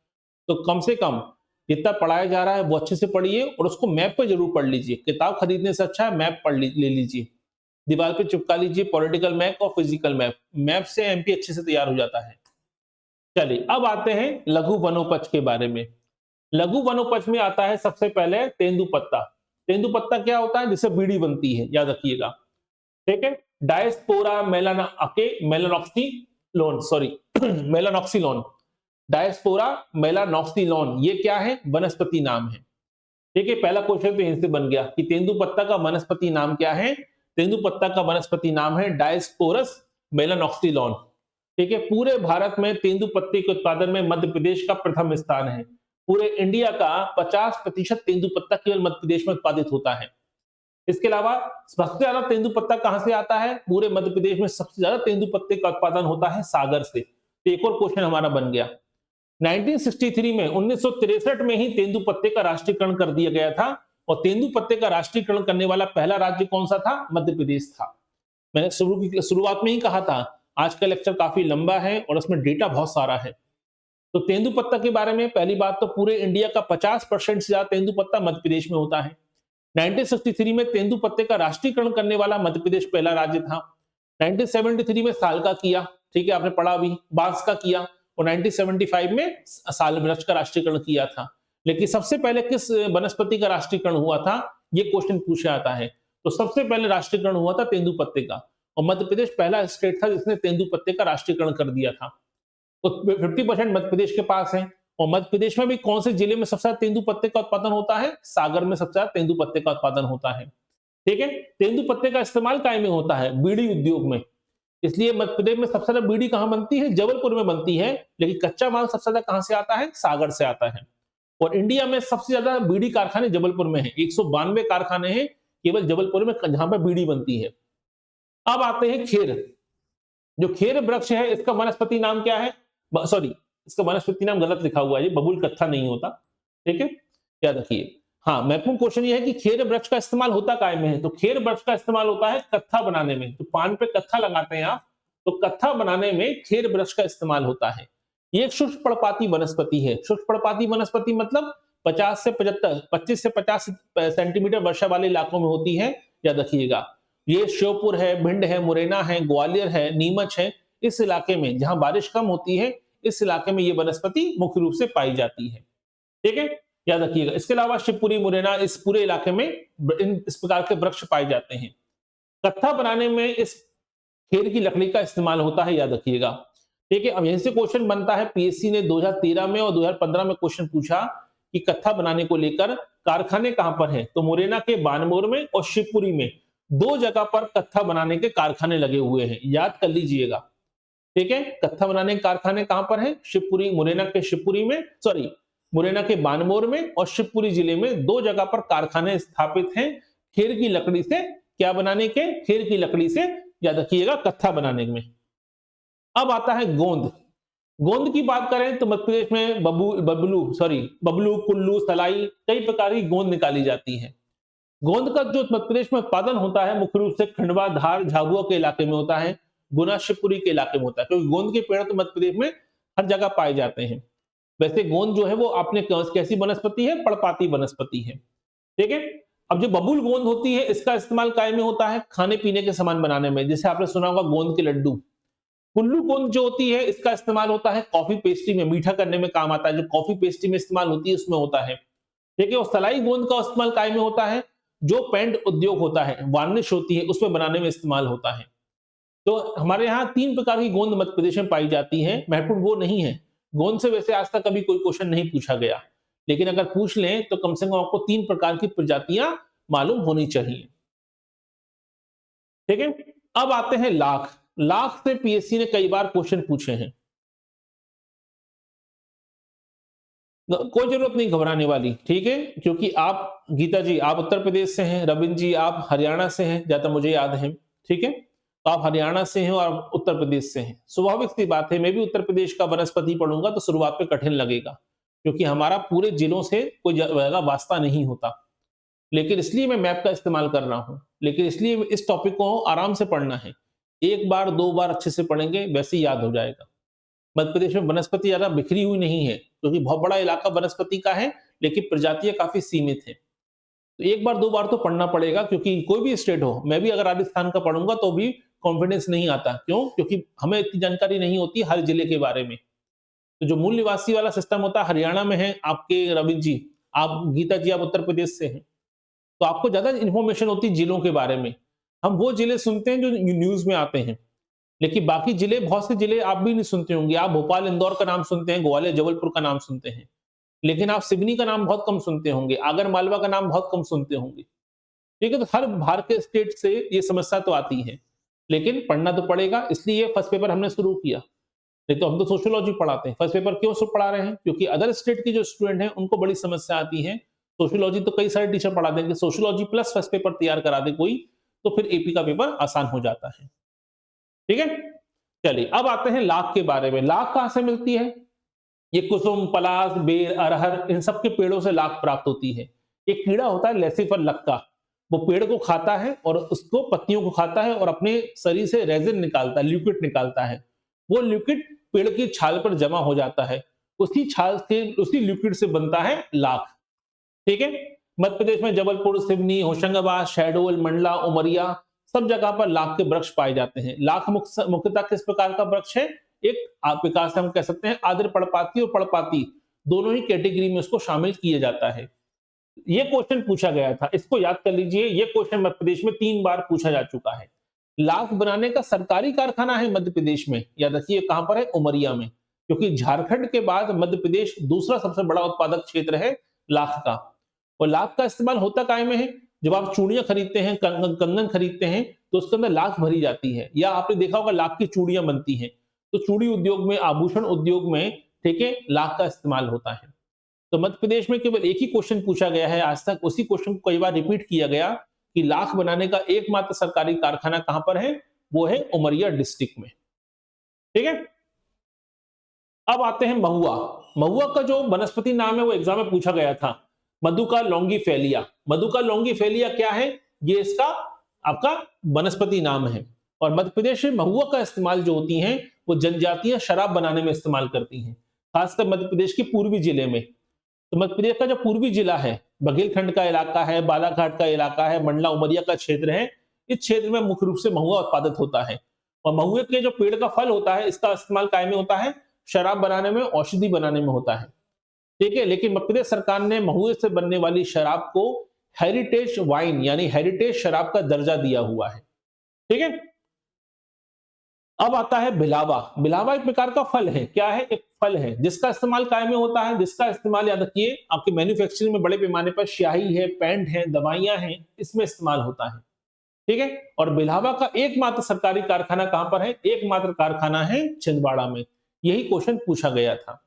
तो कम से कम जितना पढ़ाया जा रहा है वो अच्छे से पढ़िए और उसको मैप पे जरूर पढ़ लीजिए। किताब खरीदने से अच्छा है मैप ले लीजिए, दीवार पे चिपका लीजिए पॉलिटिकल मैप और फिजिकल मैप। मैप से एमपी अच्छे से तैयार हो जाता है। चलिए अब आते हैं लघु वनोपज के बारे में। लघु वनोपज में आता है सबसे पहले तेंदुपत्ता। तेंदुपत्ता क्या होता है? जिससे बीड़ी बनती है, याद रखिएगा। ठीक है, डायस्पोरा मेलानॉक्सिलोन, सॉरी मेलानॉक्सिलोन, डायस्पोरा मेलानॉक्सिलोन, ये क्या है? वनस्पति नाम है। ठीक है, पहला क्वेश्चन तो यहीं से बन गया कि तेंदुपत्ता का वनस्पति नाम क्या है? तेंदुपत्ता का वनस्पति नाम है डायस्पोरस मेलानॉक्सिलोन। ठीक है, पूरे भारत में तेंदुपत्ते के उत्पादन में मध्य प्रदेश का प्रथम स्थान है। पूरे इंडिया का 50% तेंदुपत्ता केवल मध्य प्रदेश में उत्पादित होता है। इसके अलावा सबसे ज्यादा तेंदुपत्ता कहां से आता है? पूरे मध्य प्रदेश में सबसे ज्यादा तेंदुपत्ते का उत्पादन होता है सागर से। तो एक और क्वेश्चन हमारा बन गया। 1963 में 1963 में ही तेंदुपत्ते का राष्ट्रीयकरण कर दिया गया था, और तेंदुपत्ते का राष्ट्रीयकरण करने वाला पहला राज्य कौन सा था? मध्य प्रदेश था। मैंने शुरुआत में ही कहा था, आज का लेक्चर काफी लंबा है और उसमें डेटा बहुत सारा है। तो तेंदुपत्ता के बारे में पहली बात तो पूरे इंडिया का 50% से ज्यादा तेंदुपत्ता मध्य प्रदेश में होता है। 1963 में तेंदुपत्ते का राष्ट्रीयकरण करने वाला मध्य प्रदेश पहला राज्य था। 1973 में साल का किया, ठीक है, आपने पढ़ा अभी, बांस का किया, और 1975 में साल वृक्ष का राष्ट्रीयकरण किया था। लेकिन सबसे पहले किस वनस्पति का राष्ट्रीयकरण हुआ था, ये क्वेश्चन पूछा जाता है। तो सबसे पहले राष्ट्रीयकरण हुआ था तेंदुपत्ते का, और मध्य प्रदेश पहला स्टेट था जिसने तेंदुपत्ते का राष्ट्रीयकरण कर दिया था। तो 50% मध्य प्रदेश के पास है। और मध्य प्रदेश में भी कौन से जिले में सबसे ज्यादा तेंदुपत्ते का उत्पादन होता है? सागर में सबसे ज्यादा तेंदुपत्ते का उत्पादन होता है। ठीक है, तेंदुपत्ते का इस्तेमाल काय में होता है? बीड़ी उद्योग में। इसलिए मध्य प्रदेश में सबसे ज्यादा बीड़ी कहां बनती है? जबलपुर में बनती है। लेकिन कच्चा माल सबसे ज्यादा कहां से आता है? सागर से आता है। और इंडिया में सबसे ज्यादा बीड़ी कारखाने जबलपुर में है, 192 कारखाने हैं केवल जबलपुर में जहां पर बीड़ी बनती है। अब आते हैं खेर। जो खेर वृक्ष है, इसका वनस्पति नाम क्या है? सॉरी, इसका वनस्पति नाम गलत लिखा हुआ है, ये बबूल कत्था नहीं होता। ठीक है, याद रखिए। हाँ, महत्वपूर्ण क्वेश्चन ये है कि खेर वृक्ष का इस्तेमाल होता काय में है? तो खेर वृक्ष का इस्तेमाल होता है कत्था बनाने में। तो पान पे कत्था लगाते हैं आप, तो कत्था बनाने में खेर वृक्ष का इस्तेमाल होता है। ये एक शुष्क पर्णपाती वनस्पति है। शुष्क पर्णपाती वनस्पति मतलब 50 से 75, 25 से 50 सेंटीमीटर वर्षा वाले इलाकों में होती है, याद रखिएगा। ये श्योपुर है, भिंड है, मुरैना है, ग्वालियर है, नीमच है, इस इलाके में जहां बारिश कम होती है, इस इलाके में ये वनस्पति मुख्य रूप से पाई जाती है। ठीक है, याद रखिएगा। इसके अलावा शिवपुरी, मुरैना, इस पूरे इलाके में इस प्रकार के वृक्ष पाए जाते हैं। कत्था बनाने में इस खेर की लकड़ी का इस्तेमाल होता है, याद रखिएगा। ठीक है, अब यहीं से क्वेश्चन बनता है। पीएससी ने 2013 में और 2015 में क्वेश्चन पूछा कि कत्था बनाने को लेकर कारखाने कहां पर हैं? तो मुरैना के बानमोर में और शिवपुरी में 2 जगह पर कत्था बनाने के कारखाने लगे हुए हैं, याद कर लीजिएगा। ठीक है, कत्था बनाने के कारखाने कहां पर हैं? शिवपुरी, मुरैना के शिवपुरी में, सॉरी, मुरैना के बानमोर में और शिवपुरी जिले में 2 जगह पर कारखाने स्थापित हैं खेर की लकड़ी से। क्या बनाने के? खेर की लकड़ी से, याद रखिएगा, कत्था बनाने में। अब आता है गोंद। गोंद की बात करें तो मध्य प्रदेश में बबलू, कुल्लू, सलाई, कई प्रकार की गोंद निकाली जाती है। गोंद का जो मध्य प्रदेश में उत्पादन होता है मुख्य रूप से खंडवा, धार, झाबुआ के इलाके में होता है, गुना, शिवपुरी के इलाके में होता है, क्योंकि गोंद के पेड़ तो मध्य प्रदेश में हर जगह पाए जाते हैं। वैसे गोंद जो है वो आपने कैसी वनस्पति है? पर्णपाती वनस्पति है। ठीक है, अब जो बबूल गोंद होती है, इसका इस्तेमाल काय में होता है? खाने पीने के सामान बनाने में, जैसे आपने सुना होगा गोंद के लड्डू। कुल्लू गोंद जो होती है, इसका इस्तेमाल होता है कॉफी पेस्ट्री में, मीठा करने में काम आता है, जो कॉफी पेस्ट्री में इस्तेमाल होती है उसमें होता है। ठीक है, और सलाई गोंद का इस्तेमाल काय में होता है? जो पेंट उद्योग होता है, वार्निश होती है, उसमें बनाने में इस्तेमाल होता है। तो हमारे यहाँ 3 प्रकार की गोंद मध्य प्रदेश में पाई जाती है। महत्वपूर्ण वो नहीं है, गोंद से वैसे आज तक कभी कोई क्वेश्चन नहीं पूछा गया, लेकिन अगर पूछ लें तो कम से कम आपको 3 प्रकार की प्रजातियां मालूम होनी चाहिए। ठीक है, अब आते हैं लाख। लाख से पीएससी ने कई बार क्वेश्चन पूछे हैं। कोई जरूरत नहीं घबराने वाली, ठीक है, क्योंकि आप, गीता जी आप उत्तर प्रदेश से हैं, रविंद्र जी आप हरियाणा से हैं, ज्यादा मुझे याद है। ठीक है, तो आप हरियाणा से हैं और उत्तर प्रदेश से हैं, स्वाभाविक सी बात है। मैं भी उत्तर प्रदेश का वनस्पति पढ़ूंगा तो शुरुआत पे कठिन लगेगा, क्योंकि हमारा पूरे जिलों से कोई ज्यादा वास्ता नहीं होता। लेकिन इसलिए मैं मैप का इस्तेमाल कर रहा हूं, लेकिन इसलिए इस टॉपिक को आराम से पढ़ना है। 1 बार 2 बार अच्छे से पढ़ेंगे, वैसे ही याद हो जाएगा। मध्य प्रदेश में वनस्पति ज्यादा बिखरी हुई नहीं है, क्योंकि बहुत बड़ा इलाका वनस्पति का है, लेकिन प्रजातियां काफी सीमित है। तो 1 बार 2 बार तो पढ़ना पड़ेगा, क्योंकि कोई भी स्टेट हो, मैं भी अगर राजस्थान का पढ़ूंगा तो भी कॉन्फिडेंस नहीं आता। क्यों? क्योंकि हमें इतनी जानकारी नहीं होती हर जिले के बारे में। तो जो मूल निवासी वाला सिस्टम होता है, हरियाणा में है आपके रविंद्र जी, आप गीता जी आप उत्तर प्रदेश से हैं, तो आपको ज्यादा इंफॉर्मेशन होती है जिलों के बारे में। हम वो जिले सुनते हैं जो न्यूज में आते हैं, लेकिन बाकी जिले, बहुत से जिले आप भी नहीं सुनते होंगे। आप भोपाल, इंदौर का नाम सुनते हैं, ग्वालियर, जबलपुर का नाम सुनते हैं, लेकिन आप सिवनी का नाम बहुत कम सुनते होंगे, आगर मालवा का नाम बहुत कम सुनते होंगे। ठीक है, तो हर भारत के स्टेट से ये समस्या तो आती है, लेकिन पढ़ना तो पड़ेगा। इसलिए फर्स्ट पेपर हमने शुरू किया, नहीं तो हम तो सोशियोलॉजी पढ़ाते हैं। फर्स्ट पेपर क्यों पढ़ा रहे हैं? क्योंकि अदर स्टेट के जो स्टूडेंट हैं उनको बड़ी समस्या आती है। सोशियोलॉजी तो कई सारे टीचर पढ़ा देंगे, सोशियोलॉजी प्लस फर्स्ट पेपर तैयार करा दे कोई, तो फिर एपी का पेपर आसान हो जाता है। ठीक है, चलिए अब आते हैं लाख के बारे में। लाख कहां से मिलती है? ये कुसुम, पलाश, बेर, अरहर इन सब के पेड़ों से लाख प्राप्त होती है। एक कीड़ा होता है लेसिफर लक्का, वो पेड़ को खाता है और उसको पत्तियों को खाता है और अपने शरीर से रेजिन निकालता है, लिक्विड निकालता है। वो लिक्विड पेड़ की छाल पर जमा हो जाता है। उसी छाल से, उसी लिक्विड से बनता है लाख। ठीक है। मध्य प्रदेश में जबलपुर, सिवनी, होशंगाबाद, शहडोल, मंडला, उमरिया सब जगह पर लाख के वृक्ष पाए जाते हैं। लाख मुख्यतः किस प्रकार का वृक्ष है? एक आप विकास हम कह सकते हैं आद्र पर्णपाती और पर्णपाती दोनों ही कैटेगरी में उसको शामिल किया जाता है। ये क्वेश्चन पूछा गया था, इसको याद कर लीजिए। ये क्वेश्चन मध्य प्रदेश में 3 बार पूछा जा चुका है। लाख बनाने का सरकारी कारखाना है मध्य प्रदेश में, याद रखिए कहां पर है? उमरिया में, क्योंकि झारखंड के बाद मध्य प्रदेश दूसरा सबसे बड़ा उत्पादक क्षेत्र है लाख का। और लाख का इस्तेमाल होता काय में है? जब आप चूड़ियां खरीदते हैं, कंगन खरीदते हैं, तो उसके अंदर लाख भरी जाती है, या आपने देखा होगा लाख की चूड़ियां बनती हैं। तो चूड़ी उद्योग में, आभूषण उद्योग में, ठीक है, लाख का इस्तेमाल होता है। तो मध्य प्रदेश में केवल एक ही क्वेश्चन पूछा गया है आज तक, उसी क्वेश्चन को कई बार रिपीट किया गया कि लाख बनाने का एकमात्र सरकारी कारखाना कहां पर है? वो है उमरिया डिस्ट्रिक्ट में। ठीक है। अब आते हैं महुआ। महुआ का जो वनस्पति नाम है वो एग्जाम में पूछा गया था, मधुका लॉन्गिफेलिया। मधुका लॉन्गिफेलिया क्या है? ये इसका आपका वनस्पति नाम है। और मध्य प्रदेश में महुआ का इस्तेमाल जो होती हैं वो जनजातियां शराब बनाने में इस्तेमाल करती हैं, खासकर मध्य प्रदेश के पूर्वी जिले में। तो मध्य प्रदेश का जो पूर्वी जिला है, बघेलखंड का इलाका है, बालाघाट का इलाका है, मंडला उमरिया का क्षेत्र है, इस क्षेत्र में मुख्य रूप से महुआ उत्पादित होता है। और महुए के जो पेड़ का फल होता है, इसका इस्तेमाल काय में होता है? शराब बनाने में, औषधि बनाने में होता है। ठीक है। लेकिन मध्य प्रदेश सरकार ने महुए से बनने वाली शराब को हेरिटेज वाइन यानी हेरिटेज शराब का दर्जा दिया हुआ है। ठीक है। अब आता है बिलावा। बिलावा एक प्रकार का फल है। क्या है? एक फल है जिसका इस्तेमाल काय में होता है? जिसका इस्तेमाल याद रखिए आपके मैन्युफैक्चरिंग में बड़े पैमाने पर स्याही है, पेंट है, दवाइयां हैं, इसमें इस्तेमाल होता है। ठीक है। और बिलावा का एकमात्र सरकारी कारखाना कहां पर है? एकमात्र कारखाना है छिंदवाड़ा में। यही क्वेश्चन पूछा गया था।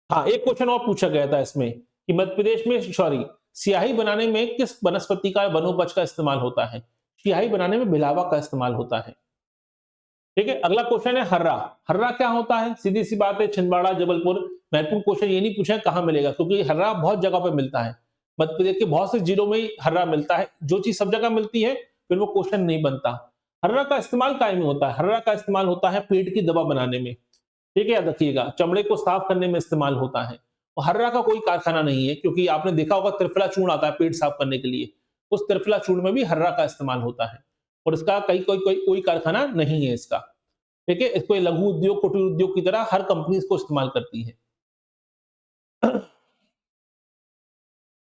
हाँ, एक क्वेश्चन और पूछा गया था इसमें कि मध्य प्रदेश में स्याही बनाने में किस वनस्पति का, वनोपज का इस्तेमाल होता है? स्याही बनाने में बिलावा का इस्तेमाल होता है। ठीक है। अगला क्वेश्चन है हर्रा। हर्रा क्या होता है? सीधी सी बात है, छिंदवाड़ा, जबलपुर। महत्वपूर्ण क्वेश्चन ये नहीं पूछा है कहां मिलेगा, क्योंकि हर्रा बहुत जगह पर मिलता है। मध्य प्रदेश के बहुत से जिलों में हर्रा मिलता है। जो चीज सब जगह मिलती है फिर वो क्वेश्चन नहीं बनता। हर्रा का इस्तेमाल काय में होता है? हर्रा का इस्तेमाल होता है पेट की दवा बनाने में। ठीक है, याद रखिएगा, चमड़े को साफ करने में इस्तेमाल होता है। और हर्रा का कोई कारखाना नहीं है, क्योंकि आपने देखा होगा त्रिफला चूर्ण आता है पेट साफ करने के लिए, उस त्रिफला चूर्ण में भी हर्रा का इस्तेमाल होता है। और इसका कोई कारखाना नहीं है इसका। ठीक है। इसको लघु उद्योग, कुटीर उद्योग की तरह हर कंपनी इसको इस्तेमाल करती है।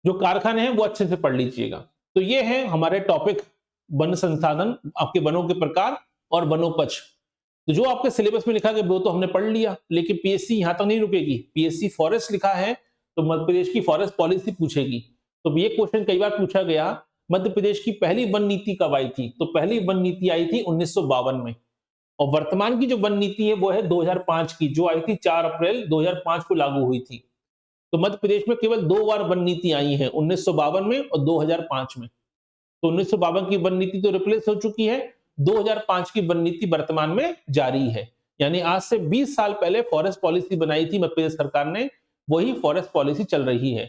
जो कारखाने हैं वो अच्छे से पढ़ लीजिएगा। तो ये है हमारे टॉपिक, वन संसाधन, आपके वनों के प्रकार और वनोपज। तो जो आपके सिलेबस में लिखा गया वो तो हमने पढ़ लिया, लेकिन पीएससी यहां तक नहीं रुकेगी। पीएससी फॉरेस्ट लिखा है तो मध्य प्रदेश की फॉरेस्ट पॉलिसी पूछेगी। तो ये क्वेश्चन कई बार पूछा गया, मध्य प्रदेश की पहली वन नीति कब आई थी? तो पहली वन नीति आई थी 1952 में। और वर्तमान की जो वन नीति है वो है 2005 की, जो आई थी 4 अप्रैल 2005 को लागू हुई थी। तो मध्य प्रदेश में केवल 2 बार वन नीति आई है, 1952 में और 2005 में। तो 1952 की वन नीति तो रिप्लेस हो चुकी है, 2005 की वन नीति वर्तमान में जारी है। यानी आज से 20 साल पहले फॉरेस्ट पॉलिसी बनाई थी मध्य प्रदेश सरकार ने, वही फॉरेस्ट पॉलिसी चल रही है।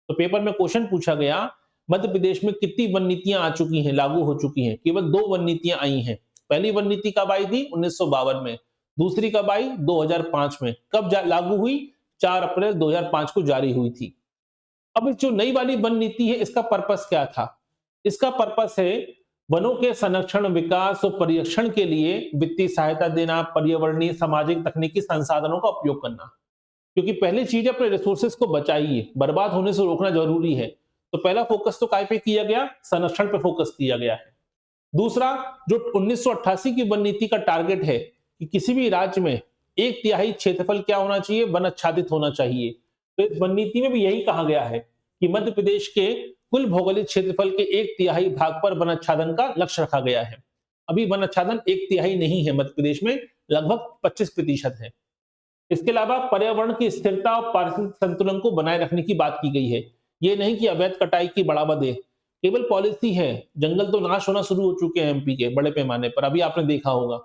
तो पेपर में क्वेश्चन पूछा गया, मध्य प्रदेश में कितनी वन नीतियां आ चुकी हैं, लागू हो चुकी हैं? केवल 2 वन नीतियां आई हैं। पहली वन नीति कब आई थी? 1952 में। दूसरी कब आई? 2005 में। कब लागू हुई? 4 अप्रैल 2005 को जारी हुई थी। अब जो नई वाली वन नीति है, इसका पर्पस क्या था? इसका पर्पस है वनों के संरक्षण, विकास और परिरक्षण के लिए वित्तीय सहायता देना, पर्यावरणीय, सामाजिक, तकनीकी संसाधनों का उपयोग करना। क्योंकि पहली चीज अपने रिसोर्सेज को बचाइए, बर्बाद होने से रोकना जरूरी है। तो पहला फोकस तो काय पे किया गया? संरक्षण पे फोकस किया गया है। दूसरा, जो 1988 की वन नीति का टारगेट है कि किसी भी राज्य में 1/3 क्षेत्रफल क्या होना चाहिए? वन आच्छादित होना चाहिए। तो इस वन नीति में भी यही कहा गया है कि मध्य प्रदेश के कुल भौगोलिक क्षेत्रफल के 1/3 भाग पर वन आच्छादन का लक्ष्य रखा गया है। अभी वन आच्छादन 1/3 नहीं है मध्य प्रदेश में, लगभग 25% है। इसके अलावा पर्यावरण की स्थिरता और पारिस्थितिक संतुलन को बनाए रखने की बात की गई है। ये नहीं कि अवैध कटाई की बढ़ावा दे, केवल पॉलिसी है। जंगल तो नाश होना शुरू हो चुके हैं एमपी के बड़े पैमाने पर, अभी आपने देखा होगा।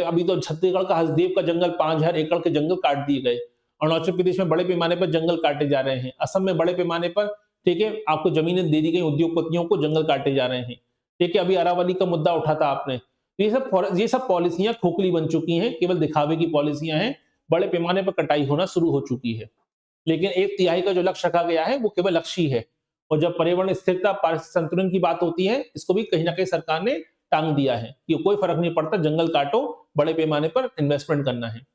अभी तो छत्तीसगढ़ का हसदेव का जंगल 5000 एकड़ के जंगल काट दिए गए। अरुणाचल प्रदेश में बड़े पैमाने पर जंगल काटे जा रहे हैं, असम में बड़े पैमाने पर, ठीक है, आपको जमीनें दे दी गई उद्योगपतियों को, जंगल काटे जा रहे हैं, ठीक है, अभी अरावली का मुद्दा उठा था आपने। ये सब पॉलिसियां खोखली बन चुकी हैं, केवल दिखावे की पॉलिसियां हैं, बड़े पैमाने पर कटाई होना शुरू हो चुकी है। लेकिन 1/3 का जो लक्ष्य रखा गया है वो केवल लक्ष्य ही है, और जब पर्यावरण स्थिरता, पारिस्थितिक संतुलन की बात होती है, इसको भी कहीं ना कहीं सरकार ने टांग दिया है कि कोई फर्क नहीं पड़ता, जंगल काटो, बड़े पैमाने पर इन्वेस्टमेंट करना है।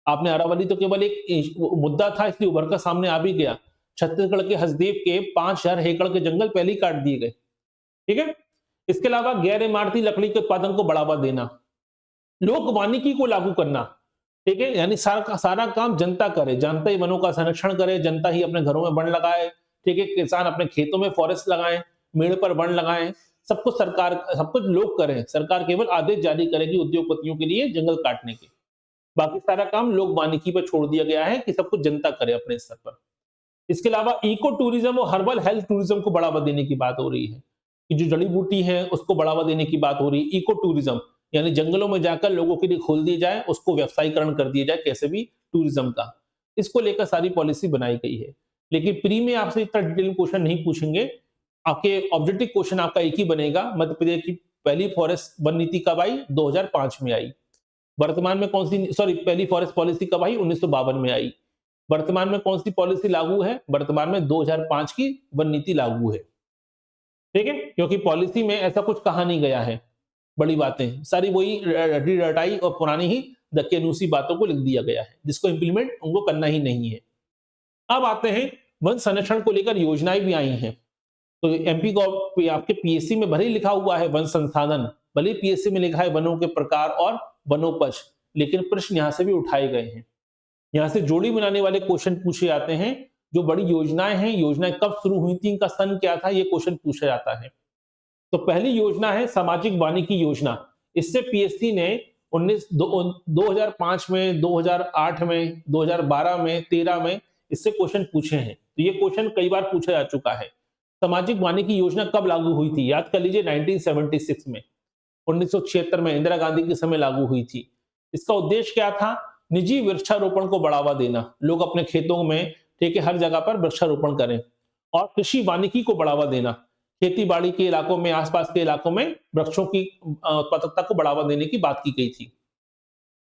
आपने अरावली तो केवल एक मुद्दा था इसलिए उभर कर सामने आ भी गया। छत्तीसगढ़ के हसदेव के 5000 एकड़ के जंगल पहले ही काट दिए गए, ठीक है। इसके अलावा गैर इमारती लकड़ी के उत्पादन को बढ़ावा देना, लोक वानिकी को लागू करना, ठीक है, यानी सारा काम जनता करे, जनता ही वनों का संरक्षण करे, जनता ही अपने घरों में वन लगाए, ठीक है, किसान अपने खेतों में फॉरेस्ट लगाएं, मेड़ पर वन लगाएं, सब कुछ लोग करें, सरकार केवल आदेश जारी करेगी उद्योगपतियों के लिए जंगल काटने के, बाकी सारा काम लोक वानिकी पर छोड़ दिया गया है कि सब कुछ जनता करे अपने स्तर पर। इसके अलावा इको टूरिज्म और हर्बल हेल्थ टूरिज्म को बढ़ावा देने की बात हो रही है, कि जो जड़ी बूटी है उसको बढ़ावा देने की बात हो रही है। इको टूरिज्म यानी जंगलों में जाकर लोगों के लिए खोल दिया जाए, उसको व्यवसायीकरण कर दिया जाए, कैसे भी टूरिज्म का, इसको लेकर सारी पॉलिसी बनाई गई है। लेकिन प्री में आपसे इतना डिटेल क्वेश्चन नहीं पूछेंगे, आपके ऑब्जेक्टिव क्वेश्चन आपका एक ही बनेगा, मध्य प्रदेश की पहली फॉरेस्ट वन नीति कब आई? 2005 में आई। वर्तमान में कौन सी, सॉरी, पहली फॉरेस्ट पॉलिसी कब आई? 1952 में आई। वर्तमान में कौन सी पॉलिसी लागू है? वर्तमान में 2005 की वन नीति लागू है, ठीक है, क्योंकि पॉलिसी में ऐसा कुछ कहा नहीं गया है, बड़ी बातें सारी वही रटी रटाई और पुरानी ही दक्यानूसी बातों को लिख दिया गया है, जिसको इंप्लीमेंट उनको करना ही नहीं है। अब आते हैं वन संरक्षण को लेकर योजनाएं भी आई हैं, तो एमपी को आपके पीएससी में भले ही लिखा हुआ है वन संसाधन, भले ही पीएससी में लिखा है वनों के प्रकार और वनोपज, लेकिन प्रश्न यहां से भी उठाए गए हैं। यहां से जोड़ी बनाने वाले क्वेश्चन पूछे जाते हैं, जो बड़ी योजनाएं हैं, योजनाएं कब शुरू हुई थी, इनका सन क्या था, ये क्वेश्चन पूछा जाता है। तो पहली योजना है सामाजिक वानिकी योजना। इससे पीएससी ने 2005 में, 2008 में, 2012 में, 13 में इससे क्वेश्चन पूछे हैं, तो ये क्वेश्चन कई बार पूछा जा चुका है। सामाजिक वानिकी योजना कब लागू हुई थी? याद कर लीजिए, 1976 में, 1976 में इंदिरा गांधी के समय लागू हुई थी। इसका उद्देश्य क्या था? निजी वृक्षारोपण को बढ़ावा देना, लोग अपने खेतों में, ठीक है, हर जगह पर वृक्षारोपण करें, और कृषि वानिकी को बढ़ावा देना, खेती बाड़ी के इलाकों में, आसपास के इलाकों में वृक्षों की उत्पादकता को बढ़ावा देने की बात की गई थी।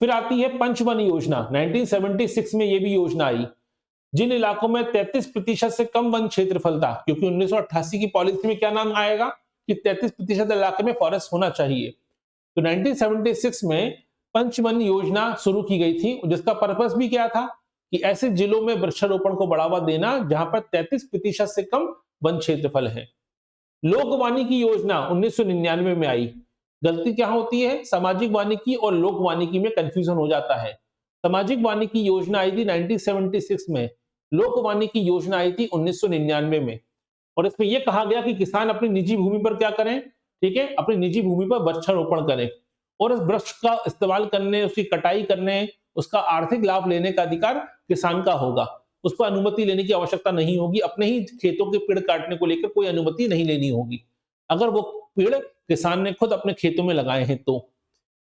फिर आती है पंचवन योजना। 1976 में यह भी योजना आई, जिन इलाकों में 33% से कम वन क्षेत्रफल था, क्योंकि 1988 की पॉलिसी में क्या नाम आएगा कि 33% इलाके में फॉरेस्ट होना चाहिए, तो 1976 में पंचवन योजना शुरू की गई थी, जिसका पर्पस भी क्या था कि ऐसे जिलों में वृक्षारोपण को बढ़ावा देना जहां पर 33% से कम वन क्षेत्रफल है। लोक वानिकी योजना 1999 में आई। गलती क्या होती है? सामाजिक वानिकी और लोक वानिकी में कंफ्यूजन हो जाता है। सामाजिक वानिकी योजना आई थी 1976 में, लोक वानिकी योजना आई थी 1999 में, और इसमें यह कहा गया कि किसान अपनी निजी भूमि पर क्या करें, ठीक है, अपनी निजी भूमि पर वृक्षारोपण करें, और इस वृक्ष का इस्तेमाल करने, उसकी कटाई करने, उसका आर्थिक लाभ लेने का अधिकार किसान का होगा। उसको अनुमति लेने की आवश्यकता नहीं होगी, अपने ही खेतों के पेड़ काटने को लेकर कोई अनुमति नहीं लेनी होगी, अगर वो पेड़ किसान ने खुद अपने खेतों में लगाए हैं तो।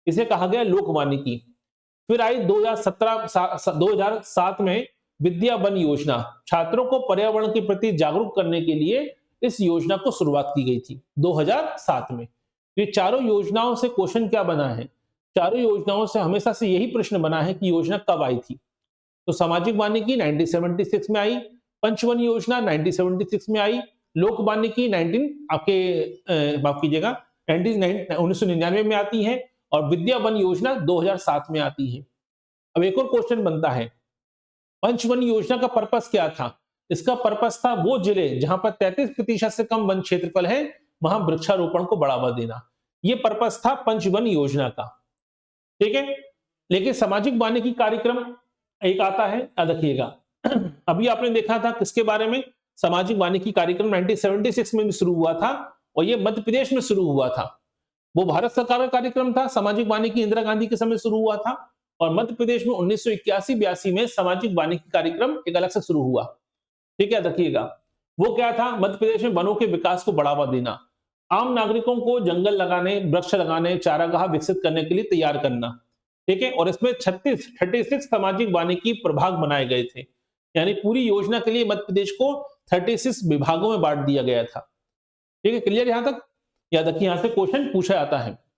इसे कहा गया लोक वानिकी। फिर आई 2007 में विद्या वन योजना। छात्रों को पर्यावरण के प्रति जागरूक करने के लिए इस योजना को शुरुआत की गई थी 2007 में। ये चारों योजनाओं से क्वेश्चन क्या बना है? चारों योजनाओं से हमेशा से यही प्रश्न बना है कि योजना कब आई थी। तो सामाजिक वानिकी 1976 में आई, पंचवन योजना 1976 में आई, लोक वानिकी 1999 में आती है, और विद्या वन योजना 2007 में आती है। अब एक और क्वेश्चन बनता है, पंचवन योजना का पर्पस क्या था? इसका पर्पस था वो जिले जहां पर 33% से कम वन क्षेत्रफल है, वहां वृक्षारोपण को बढ़ावा देना। यह पर्पस था पंचवन योजना का, ठीक है। लेकिन सामाजिक वानिकी कार्यक्रम एक आता है, याद रखिएगा। अभी आपने देखा था किसके बारे में? सामाजिक वानिकी कार्यक्रम 1976 में भी शुरू हुआ था, और यह मध्य प्रदेश में शुरू हुआ था। वो भारत सरकार का कार्यक्रम था, सामाजिक वानिकी इंदिरा गांधी के समय शुरू हुआ था, और मध्य प्रदेश में 1981-82 में सामाजिक वानिकी कार्यक्रम एक अलग से शुरू हुआ, ठीक है, रखिएगा। वो क्या था? मध्य प्रदेश में वनों के विकास को बढ़ावा देना, आम नागरिकों को जंगल लगाने, वृक्ष लगाने, चारागाह विकसित करने के लिए तैयार करना, ठीक है, और इसमें 36 सामाजिक वानिकी प्रभाग बनाए गए थे, यानी पूरी योजना के लिए मध्य प्रदेश को 36 विभागों में बांट दिया गया था। ठीक है, क्लियर यहां तक? याद रखिए, यहां से क्वेश्चन पूछा जाता है।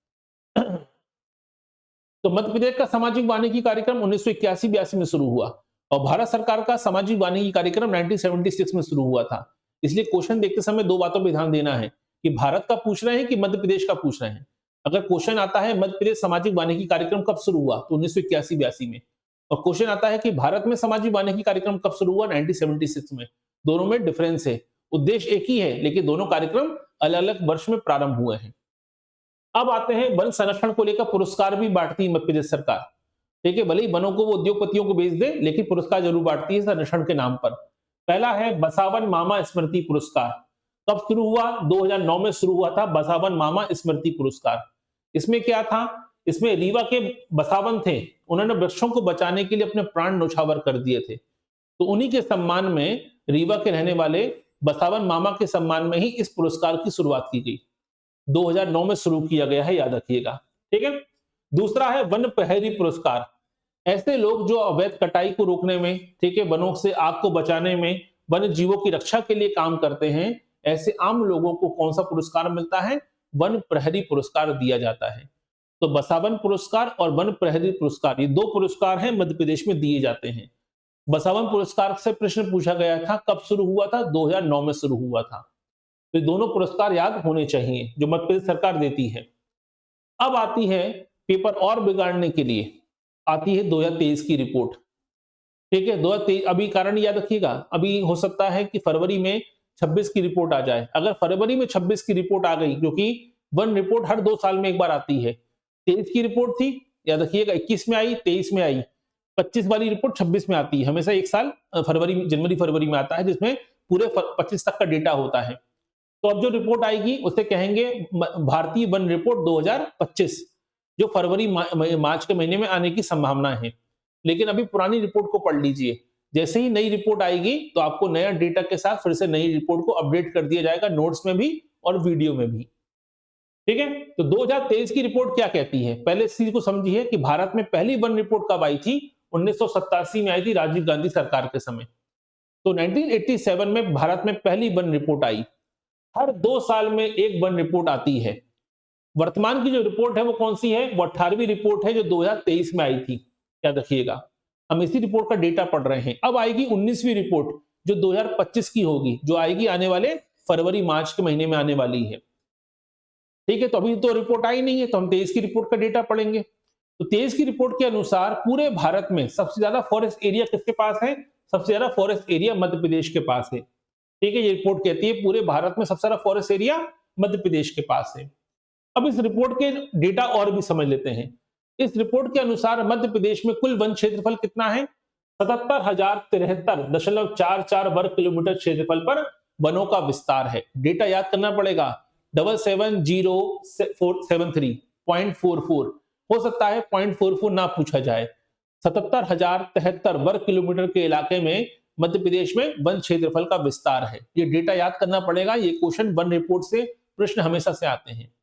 तो मध्य प्रदेश का सामाजिक वानिकी कार्यक्रम 1981-82 में शुरू हुआ और भारत सरकार का सामाजिक वानिकी कार्यक्रम 1976 में शुरू हुआ था। इसलिए क्वेश्चन देखते समय दो बातों पर ध्यान देना है कि भारत का पूछ रहे हैं कि मध्य प्रदेश का पूछ रहे हैं। अगर क्वेश्चन आता है मध्य प्रदेश सामाजिक वानिकी कार्यक्रम कब शुरू हुआ, तो 1981-82 में, और क्वेश्चन आता है कि भारत में सामाजिक वानिकी कार्यक्रम कब शुरू हुआ, 1976 में, दोनों में डिफरेंस है। उद्देश्य एक ही है, लेकिन दोनों कार्यक्रम अलग अलग वर्ष में प्रारंभ हुए हैं। अब आते हैं वन संरक्षण को लेकर पुरस्कार भी बांटती है मध्य प्रदेश सरकार। ठीक है, भले ही वनों को वो उद्योगपतियों को बेच दे, लेकिन पुरस्कार जरूर बांटती है संरक्षण के नाम पर। पहला है बसावन मामा स्मृति पुरस्कार। कब शुरू हुआ? 2009 में शुरू हुआ था बसावन मामा स्मृति पुरस्कार। इसमें क्या था? इसमें रीवा के बसावन थे, उन्होंने वृक्षों को बचाने के लिए अपने प्राण न्यौछावर कर दिए थे, तो उन्हीं के सम्मान में, रीवा के रहने वाले बसावन मामा के सम्मान में ही इस पुरस्कार की शुरुआत की गई। 2009 में शुरू किया गया है, याद रखिएगा। ठीक है, दूसरा है वन प्रहरी पुरस्कार। ऐसे लोग जो अवैध कटाई को रोकने में, ठीक है, वनों से आग को बचाने में, वन्य जीवों की रक्षा के लिए काम करते हैं, ऐसे आम लोगों को कौन सा पुरस्कार मिलता है? वन प्रहरी पुरस्कार दिया जाता है। तो बसावन पुरस्कार और वन प्रहरी पुरस्कार, ये दो पुरस्कार हैं मध्य प्रदेश में दिए जाते हैं। बसावन पुरस्कार से प्रश्न पूछा गया था, कब शुरू हुआ था? 2009 में शुरू हुआ था। तो दोनों पुरस्कार याद होने चाहिए जो मध्य प्रदेश सरकार देती है। अब आती है पेपर और बिगाड़ने के लिए, आती है 2023 की रिपोर्ट। ठीक है, 2023, अभी कारण याद रखिएगा, अभी हो सकता है कि फरवरी में 26 की रिपोर्ट आ जाए। अगर फरवरी में 26 की रिपोर्ट आ गई, क्योंकि वन रिपोर्ट हर 2 साल में एक बार आती है। 23 की रिपोर्ट थी, याद रखिएगा, 21 में आई, 23 में आई, 25 वाली रिपोर्ट 26 में आती है। हमेशा एक साल फरवरी, जनवरी फरवरी में आता है, जिसमें पूरे 25 तक का डेटा होता है। तो अब जो रिपोर्ट आएगी उसे कहेंगे भारतीय वन रिपोर्ट 2025, जो फरवरी मार्च के महीने में आने की संभावना है। लेकिन अभी पुरानी रिपोर्ट को पढ़ लीजिए, जैसे ही नई रिपोर्ट आएगी तो आपको नया डेटा के साथ फिर से नई रिपोर्ट को अपडेट कर दिया जाएगा, नोट्स में भी और वीडियो में भी। ठीक है, तो 2023 की रिपोर्ट क्या कहती है? पहले इस चीज को समझिए कि भारत में पहली वन रिपोर्ट कब आई थी? 1987 में आई थी, राजीव गांधी सरकार के समय। तो 1987 में भारत में पहली वन रिपोर्ट आई। हर 2 साल में एक वन रिपोर्ट आती है। वर्तमान की जो रिपोर्ट है वो कौन सी है? वो 18वीं रिपोर्ट है, जो 2023 में आई थी, याद रखिएगा। हम इसी रिपोर्ट का डेटा पढ़ रहे हैं। अब आएगी 19वीं रिपोर्ट, जो 2025 की होगी, जो आएगी आने वाले फरवरी मार्च के महीने में आने वाली है। ठीक है, तो अभी तो रिपोर्ट आई नहीं है, तो हम 23 की रिपोर्ट का डेटा पढ़ेंगे। तो 23 की रिपोर्ट के अनुसार पूरे भारत में सबसे ज्यादा फॉरेस्ट एरिया किसके पास है? सबसे ज्यादा फॉरेस्ट एरिया मध्य प्रदेश के पास है। ठीक है, ये रिपोर्ट कहती है पूरे भारत में सबसे ज्यादा फॉरेस्ट एरिया मध्य प्रदेश के पास है। अब इस रिपोर्ट के डेटा और भी समझ लेते हैं। इस रिपोर्ट के अनुसार मध्य प्रदेश में कुल वन क्षेत्रफल कितना है? 77,073.44 वर्ग किलोमीटर क्षेत्रफल पर वनों का विस्तार है। डेटा याद करना पड़ेगा, 770473.44। हो सकता है 0.44 ना पूछा जाए। 77,073 वर्ग किलोमीटर के इलाके में मध्य प्रदेश में वन क्षेत्रफल का विस्तार है। ये डेटा याद करना पड़ेगा, ये क्वेश्चन वन रिपोर्ट से प्रश्न हमेशा से आते हैं।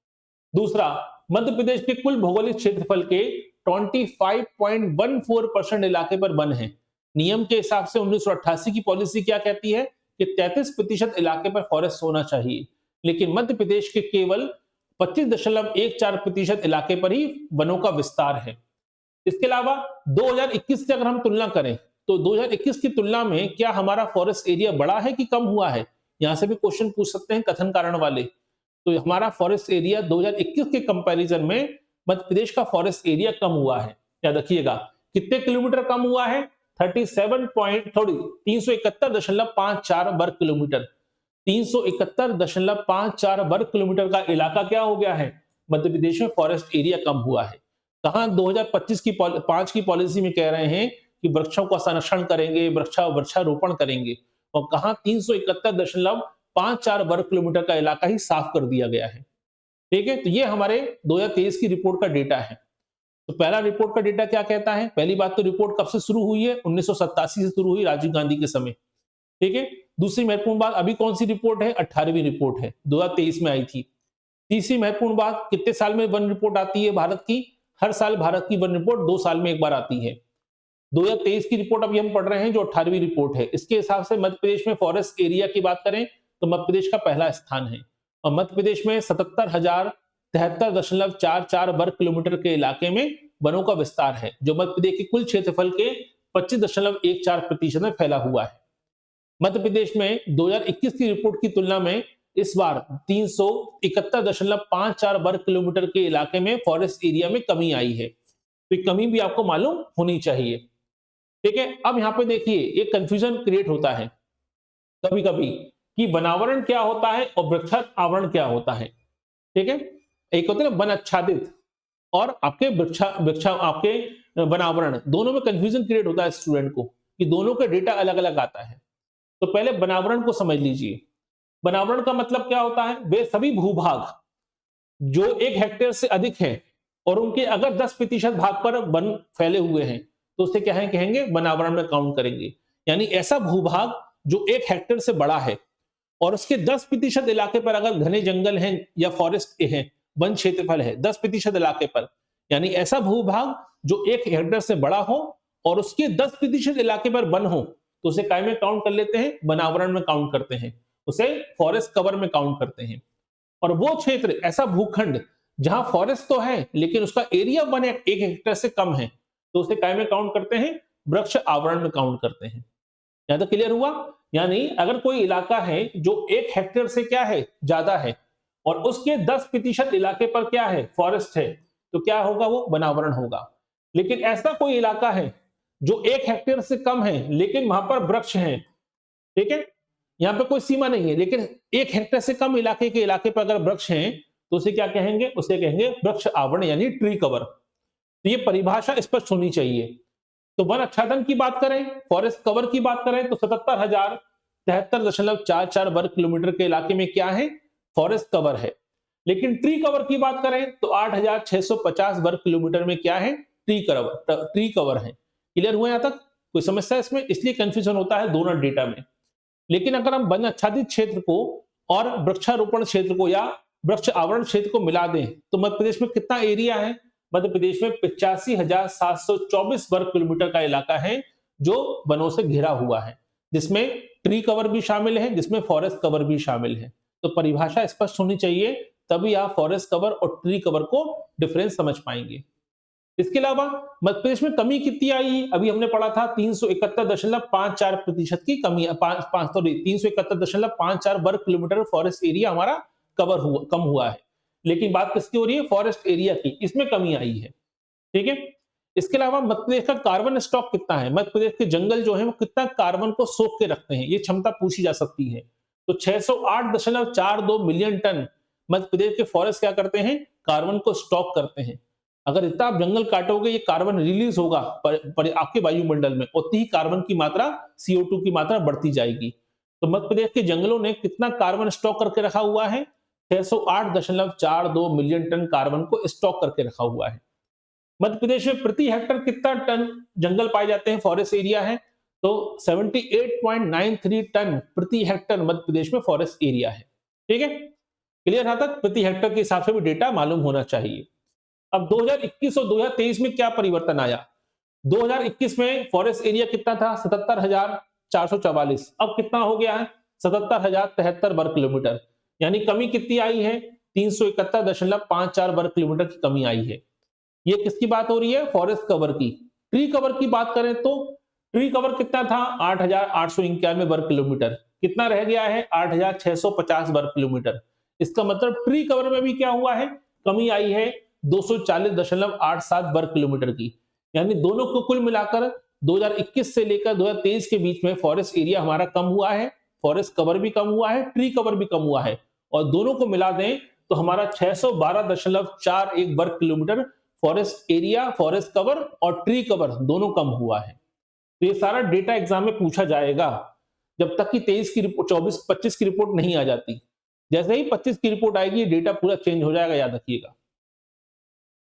दूसरा, मध्य प्रदेश के कुल भौगोलिक क्षेत्रफल के 25.14% इलाके पर वन है। नियम के हिसाब से 1988 की पॉलिसी क्या कहती है कि 33% इलाके पर फॉरेस्ट होना चाहिए, लेकिन मध्य प्रदेश के केवल 25.14% इलाके पर ही वनों का विस्तार है। इसके अलावा 2021 से अगर हम तुलना करें, तो 2021 की तुलना में क्या हमारा फॉरेस्ट एरिया बढ़ा है कि कम हुआ है? यहां से भी क्वेश्चन पूछ सकते हैं कथन कारण वाले। तो हमारा फॉरेस्ट एरिया 2021 के कंपैरिजन में मध्य प्रदेश का फॉरेस्ट एरिया कम हुआ है। याद रखिएगा, कितने किलोमीटर कम हुआ है? 371.54 वर्ग किलोमीटर। 371.54 वर्ग किलोमीटर का इलाका क्या हो गया है? मध्य प्रदेश में फॉरेस्ट एरिया कम हुआ है। कहां 2025 की 5 की पॉलिसी में कह रहे हैं कि वृक्षों का संरक्षण करेंगे, वृक्षारोपण करेंगे, और कहां 371.54 वर्ग किलोमीटर का इलाका ही साफ कर दिया गया है। ठीक है, तो ये हमारे 2023 की रिपोर्ट का डेटा है। तो पहला रिपोर्ट का डेटा क्या कहता है? पहली बात तो रिपोर्ट कब से शुरू हुई है? 1987 से शुरू हुई, राजीव गांधी के समय। ठीक है, दूसरी महत्वपूर्ण बात, अभी कौन सी रिपोर्ट है? 18वीं रिपोर्ट है, 2023 में आई थी। तीसरी महत्वपूर्ण बात, कितने साल में वन रिपोर्ट आती है भारत की? हर साल भारत की वन रिपोर्ट 2 साल में एक बार आती है। 2023 की रिपोर्ट अभी हम पढ़ रहे हैं जो 18वीं रिपोर्ट है। इसके हिसाब से मध्य प्रदेश में फॉरेस्ट एरिया की बात करें तो मध्य प्रदेश का पहला स्थान है और मध्य प्रदेश में 77,073.44 वर्ग किलोमीटर के इलाके में वनों का विस्तार है, जो मध्य प्रदेश के कुल क्षेत्रफल के 25.14% में फैला हुआ है। मध्य प्रदेश में 2021 की रिपोर्ट की तुलना में इस बार 371.54 वर्ग किलोमीटर के इलाके में फॉरेस्ट एरिया में कमी आई है, तो ये कमी भी आपको मालूम होनी चाहिए। ठीक है, अब यहाँ पे देखिए एक कंफ्यूजन क्रिएट होता है कभी कभी कि वनावरण क्या होता है और वृक्षावरण क्या होता है। ठीक है, एक होता है वन आच्छादित और आपके आपके वनावरण, दोनों में कंफ्यूजन क्रिएट होता है स्टूडेंट को कि दोनों का डेटा अलग अलग आता है। तो पहले वनावरण को समझ लीजिए। वनावरण का मतलब क्या होता है? वे सभी भूभाग जो 1 हेक्टेयर से अधिक है और उनके अगर 10% भाग पर वन फैले हुए हैं तो उसे क्या है कहेंगे वनावरण में काउंट करेंगे। यानी ऐसा भूभाग जो 1 हेक्टेयर से बड़ा है और उसके 10% इलाके पर अगर घने जंगल हैं या फॉरेस्ट है, वन क्षेत्रफल है 10% इलाके पर, यानी ऐसा भूभाग जो 1 हेक्टेयर से बड़ा हो और उसके 10% इलाके पर वन हो तो उसे काय में काउंट कर लेते हैं, वनावरण में काउंट करते हैं, उसे फॉरेस्ट कवर में काउंट करते हैं। और वो क्षेत्र, ऐसा भूखंड जहां फॉरेस्ट तो है लेकिन उसका एरिया 1 हेक्टेयर से कम है तो उसे काय में काउंट करते हैं, वृक्ष आवरण में काउंट करते हैं। यहां तक क्लियर हुआ? यानी अगर कोई इलाका है जो 1 हेक्टेयर से क्या है ज्यादा है और उसके 10% इलाके पर क्या है फॉरेस्ट है तो क्या होगा, वो वनावरण होगा। लेकिन ऐसा कोई इलाका है जो 1 हेक्टेयर से कम है लेकिन वहां पर वृक्ष हैं, ठीक है, यहाँ पे कोई सीमा नहीं है, लेकिन 1 हेक्टेयर से कम इलाके के इलाके पर अगर वृक्ष हैं तो उसे क्या कहेंगे, उसे कहेंगे वृक्ष आवरण यानी ट्री कवर। तो ये परिभाषा स्पष्ट होनी चाहिए। तो वन आच्छादन की बात करें, फॉरेस्ट कवर की बात करें तो 77,073.44 वर्ग किलोमीटर के इलाके में क्या है, फॉरेस्ट कवर है। लेकिन ट्री कवर की बात करें तो 8,650 वर्ग किलोमीटर में क्या है, ट्री कवर है। क्लियर हुआ यहां तक? कोई समस्या इसमें? इसलिए कंफ्यूजन होता है दोनों डेटा में। लेकिन अगर हम वन आच्छादित क्षेत्र को और वृक्षारोपण क्षेत्र को या वृक्ष आवरण क्षेत्र को मिला दें तो मध्य प्रदेश में कितना एरिया है? मध्य प्रदेश में 85,724 वर्ग किलोमीटर का इलाका है जो वनों से घिरा हुआ है, जिसमें ट्री कवर भी शामिल है, जिसमें फॉरेस्ट कवर भी शामिल है। तो परिभाषा स्पष्ट होनी चाहिए, तभी आप फॉरेस्ट कवर और ट्री कवर को डिफरेंस समझ पाएंगे। इसके अलावा मध्य प्रदेश में कमी कितनी आई? अभी हमने पढ़ा था 371.54% की कमी, 371.54 वर्ग किलोमीटर फॉरेस्ट एरिया हमारा कम हुआ है। लेकिन बात किसकी हो रही है? फॉरेस्ट एरिया की, इसमें कमी आई है। ठीक है, इसके अलावा मध्य प्रदेश का कार्बन स्टॉक कितना है? मध्य प्रदेश के जंगल जो है वो कितना कार्बन को सोख के रखते हैं, ये क्षमता पूछी जा सकती है। तो 608.42 मिलियन टन मध्य प्रदेश के फॉरेस्ट क्या करते हैं, कार्बन को स्टॉक करते हैं। अगर इतना आप जंगल काटोगे ये कार्बन रिलीज होगा आपके वायुमंडल में, उतनी ही कार्बन की मात्रा, CO2 की मात्रा बढ़ती जाएगी। तो मध्य प्रदेश के जंगलों ने कितना कार्बन स्टॉक करके रखा हुआ है? 608.42 मिलियन टन कार्बन को स्टॉक करके रखा हुआ है। मध्य प्रदेश में प्रति हेक्टर कितना टन जंगल पाए जाते हैं, फॉरेस्ट एरिया है? तो 78.93 टन प्रति हेक्टर मध्य प्रदेश में फॉरेस्ट एरिया है। ठीक है, क्लियर? यहां तक प्रति हेक्टर के हिसाब से भी डेटा मालूम होना चाहिए। अब 2021 और 2023 में क्या परिवर्तन आया? 2021 में फॉरेस्ट एरिया कितना था? 77,444। अब कितना हो गया है? 77,073 वर्ग किलोमीटर। यानी कमी कितनी आई है? 371.54 वर्ग किलोमीटर की कमी आई है। ये किसकी बात हो रही है? फॉरेस्ट कवर की। ट्री कवर की बात करें तो ट्री कवर कितना था? 8,891 वर्ग किलोमीटर। कितना रह गया है? 8,650 वर्ग किलोमीटर। इसका मतलब ट्री कवर में भी क्या हुआ है? कमी आई है 240.87 वर्ग किलोमीटर की। यानी दोनों को कुल मिलाकर 2021 से लेकर 2023 के बीच में फॉरेस्ट एरिया हमारा कम हुआ है, फॉरेस्ट कवर भी कम हुआ है, ट्री कवर भी कम हुआ है, और दोनों को मिला दें तो हमारा 612.41 वर्ग kilometre forest area, forest cover और ट्री कवर दोनों कम हुआ है। तो ये सारा डेटा एग्जाम में पूछा जाएगा जब तक कि 23 की रिपोर्ट, 24-25 की रिपोर्ट नहीं आ जाती। जैसे ही 25 की रिपोर्ट आएगी डेटा पूरा चेंज हो जाएगा, याद रखिएगा।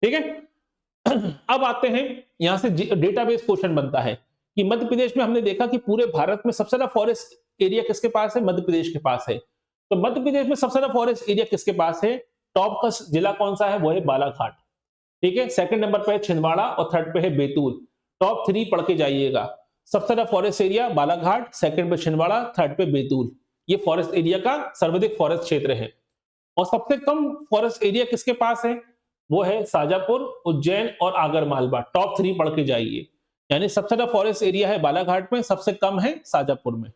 ठीक है, अब आते हैं यहां से डेटाबेस क्वेश्चन बनता है कि मध्य प्रदेश में हमने देखा कि पूरे भारत में सबसे ज्यादा फॉरेस्ट एरिया किसके पास है? मध्य प्रदेश के पास है। तो मध्य प्रदेश में सबसे ज्यादा फॉरेस्ट एरिया किसके पास है? टॉप का जिला कौन सा है? वो है बालाघाट। ठीक है, सेकंड नंबर पे है छिंदवाड़ा और थर्ड पे है बैतूल। टॉप 3 पढ़ के जाइएगा। सबसे ज्यादा फॉरेस्ट एरिया बालाघाट, सेकंड पे छिंदवाड़ा, थर्ड पे बैतूल। ये फॉरेस्ट एरिया का सर्वाधिक फॉरेस्ट क्षेत्र है। और सबसे कम फॉरेस्ट एरिया किसके पास है? वो है शाजापुर, उज्जैन और आगर मालवा। टॉप 3 पढ़ के जाइए। यानी सबसे ज्यादा फॉरेस्ट एरिया है बालाघाट में, सबसे कम है शाजापुर में।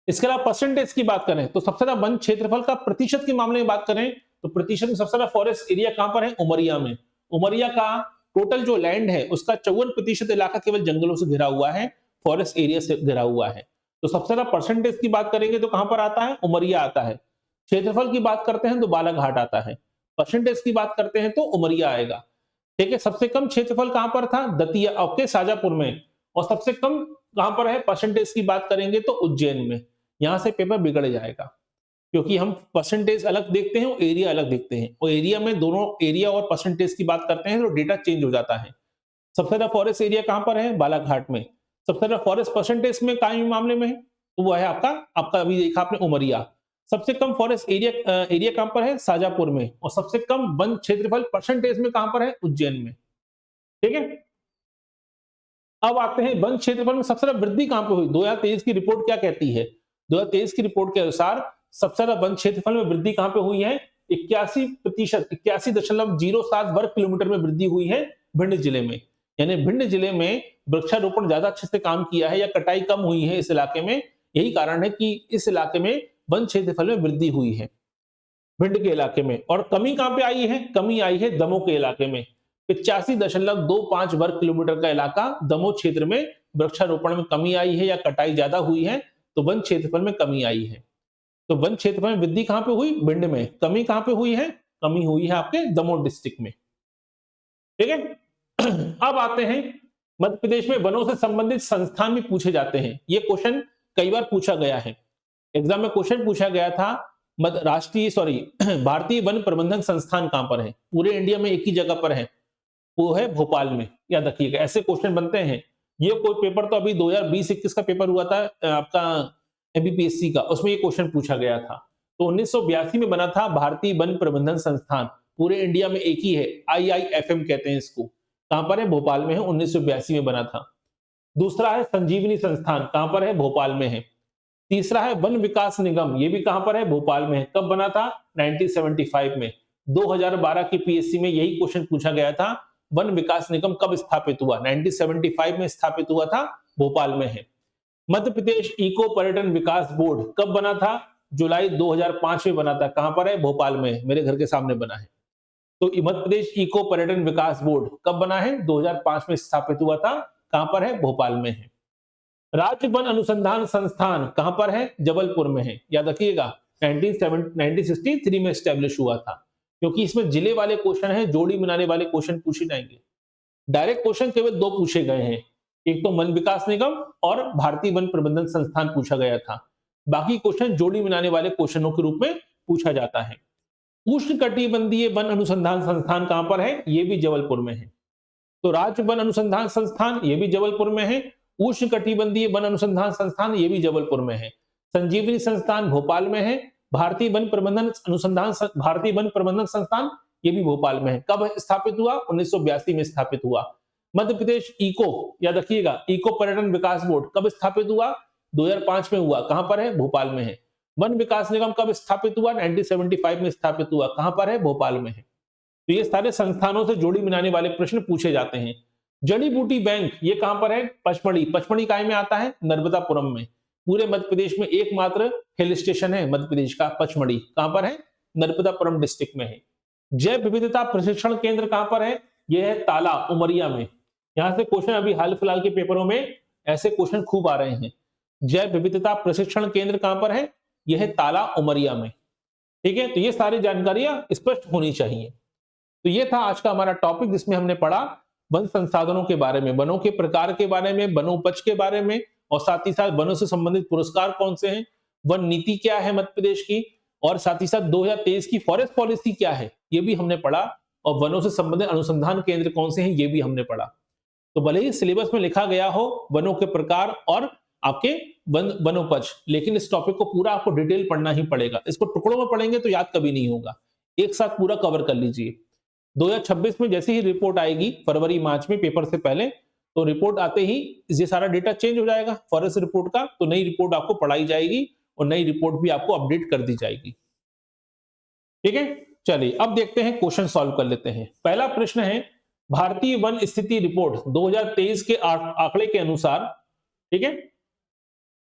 इसके अलावा परसेंटेज की बात करें तो सबसे ज्यादा वन क्षेत्रफल का प्रतिशत के मामले में बात करें तो प्रतिशत में सबसे ज्यादा फॉरेस्ट एरिया कहां पर है? उमरिया में। उमरिया का टोटल जो लैंड है उसका 54% इलाका केवल जंगलों से घिरा हुआ है, फॉरेस्ट एरिया से घिरा हुआ है। तो सबसे ज्यादा परसेंटेज की बात करेंगे तो कहां पर आता है? उमरिया आता है। क्षेत्रफल की बात करते हैं तो बालाघाट आता है। परसेंटेज की बात करते हैं तो उमरिया आएगा। ठीक है, सबसे कम क्षेत्रफल कहां पर था? दतिया आपके शाजापुर में। और सबसे कम कहां पर है परसेंटेज की बात करेंगे तो उज्जैन में। यहां से पेपर बिगड़ जाएगा क्योंकि हम परसेंटेज अलग देखते हैं और एरिया अलग देखते हैं, और एरिया में दोनों एरिया और परसेंटेज की बात करते हैं तो डेटा चेंज हो जाता है। सबसे ज्यादा फॉरेस्ट एरिया कहां पर है? बालाघाट में। सबसे ज्यादा फॉरेस्ट परसेंटेज में कायमी मामले में है तो वो है आपका आपका अभी देखा आपने उमरिया। सबसे कम फॉरेस्ट एरिया एरिया कहां पर है? शाजापुर में। और सबसे कम वन क्षेत्रफल परसेंटेज में कहां पर है? उज्जैन में। ठीक है, अब आते हैं वन क्षेत्रफल में सबसे ज्यादा वृद्धि कहां पर हुई। 2023 की रिपोर्ट क्या कहती है? 2023 की रिपोर्ट के अनुसार सबसे ज्यादा वन क्षेत्रफल में वृद्धि कहां पे हुई है? 81%, 81.07 वर्ग किलोमीटर में वृद्धि हुई है भिंड जिले में। यानी भिंड जिले में वृक्षारोपण ज्यादा अच्छे से काम किया है या कटाई कम हुई है इस इलाके में। यही कारण है कि इस इलाके में वन क्षेत्रफल में वृद्धि हुई है भिंड के इलाके में। और कमी कहां पे आई है? कमी आई है दमोह के इलाके में। 85.25 वर्ग किलोमीटर का इलाका दमोह क्षेत्र में वृक्षारोपण में कमी आई है या कटाई ज्यादा हुई है, तो वन क्षेत्रफल में कमी आई है। तो वन क्षेत्रफल में वृद्धि कहां पे हुई? भिंड में। कमी कहां पे हुई है? कमी हुई है आपके दमोह डिस्ट्रिक्ट में। ठीक है, अब आते हैं मध्य प्रदेश में वनों से संबंधित संस्थान भी पूछे जाते हैं। ये क्वेश्चन कई बार पूछा गया है, एग्जाम में क्वेश्चन पूछा गया था भारतीय वन प्रबंधन संस्थान कहां पर है? पूरे इंडिया में एक ही जगह पर है, वो है भोपाल में। याद रखिएगा, ऐसे क्वेश्चन बनते हैं। ये कोई पेपर तो अभी 2020-21 का पेपर हुआ था आपका एमबीपीएससी का, उसमें ये क्वेश्चन पूछा गया था। तो 1982 में बना था भारतीय वन प्रबंधन संस्थान। पूरे इंडिया में एक ही है, IIFM कहते हैं इसको। कहां पर है? भोपाल में है, 1982 में बना था। दूसरा है संजीवनी संस्थान, कहां पर है? भोपाल में है। तीसरा है वन विकास निगम, ये भी कहां पर है? भोपाल में है। कब बना था? 1975 में। 2012 की पीएससी में यही क्वेश्चन पूछा गया था, वन विकास निगम कब स्थापित हुआ? 1975 में स्थापित हुआ था, भोपाल में है। मध्य प्रदेश इको पर्यटन विकास बोर्ड कब बना था? जुलाई 2005 में बना था। कहां पर है? भोपाल में, मेरे घर के सामने बना है। तो मध्य प्रदेश इको पर्यटन विकास बोर्ड कब बना है? 2005 में स्थापित हुआ था। कहां पर है? भोपाल में है। राज्य वन अनुसंधान संस्थान कहां पर है? जबलपुर में है। याद रखिएगा, 1963 में स्टैब्लिश हुआ था। क्योंकि इसमें जिले वाले क्वेश्चन है, जोड़ी बनाने वाले क्वेश्चन पूछे जाएंगे। डायरेक्ट क्वेश्चन केवल 2 पूछे गए हैं, एक तो वन विकास निगम और भारतीय वन प्रबंधन संस्थान पूछा गया था। बाकी क्वेश्चन जोड़ी बनाने वाले क्वेश्चनों के रूप में पूछा जाता है। उष्णकटिबंधीय वन अनुसंधान संस्थान कहां पर है? ये भी जबलपुर में है। तो राज्य वन अनुसंधान संस्थान ये भी जबलपुर में है। उष्णकटिबंधीय वन अनुसंधान संस्थान ये भी जबलपुर में है। संजीवनी संस्थान भोपाल में है। भारतीय वन प्रबंधन संस्थान ये भी भोपाल में है। कब स्थापित हुआ? 1982 में स्थापित हुआ। मध्य प्रदेश इको, याद रखिएगा, इको पर्यटन विकास बोर्ड कब स्थापित हुआ? 2005 में हुआ। कहां पर है? भोपाल में है। वन विकास निगम कब स्थापित हुआ? 1975 में स्थापित हुआ। कहां पर है? भोपाल में है। तो ये सारे संस्थानों से जोड़ी बनाने वाले प्रश्न पूछे जाते हैं। जड़ी बूटी बैंक ये कहां पर है? पचमढ़ी। पचमढ़ी काय में आता है? नर्मदापुरम में। पूरे मध्य प्रदेश में एकमात्र हिल स्टेशन है मध्य प्रदेश का, पचमढ़ी। कहां पर है? नर्मदापुरम डिस्ट्रिक्ट में है। जैव विविधता प्रशिक्षण केंद्र कहां पर है? यह है ताला, उमरिया में। यहां से क्वेश्चन अभी हाल फिलहाल के पेपरों में ऐसे क्वेश्चन खूब आ रहे हैं। जैव विविधता प्रशिक्षण केंद्र कहां पर है? यह है ताला, उमरिया में। ठीक है, तो ये सारी जानकारियां स्पष्ट होनी चाहिए। तो ये था आज का हमारा टॉपिक, जिसमें हमने पढ़ा वन संसाधनों के बारे में, वनों के प्रकार के बारे में, वनोपज के बारे में, और साथ ही साथ वनों से संबंधित पुरस्कार कौन से हैं, वन नीति क्या है मध्य प्रदेश की, और साथ ही साथ 2023 की फॉरेस्ट पॉलिसी क्या है, ये भी हमने पढ़ा। और वनों से संबंधित अनुसंधान केंद्र कौन से हैं, ये भी हमने पढ़ा। तो भले ही सिलेबस में लिखा गया हो वनों के प्रकार और आपके वनोपज, लेकिन इस टॉपिक को पूरा आपको डिटेल पढ़ना ही पड़ेगा। इसको टुकड़ों में पढ़ेंगे तो याद कभी नहीं होगा। एक साथ पूरा कवर कर लीजिए। 2026 में जैसे ही रिपोर्ट आएगी फरवरी मार्च में पेपर से पहले, तो रिपोर्ट आते ही ये सारा डेटा चेंज हो जाएगा फॉरेस्ट रिपोर्ट का, तो नई रिपोर्ट आपको पढ़ाई जाएगी और नई रिपोर्ट भी आपको अपडेट कर दी जाएगी। ठीक है, चलिए अब देखते हैं, क्वेश्चन सॉल्व कर लेते हैं। पहला प्रश्न है, भारतीय वन स्थिति रिपोर्ट 2023 के आंकड़े के अनुसार, ठीक है,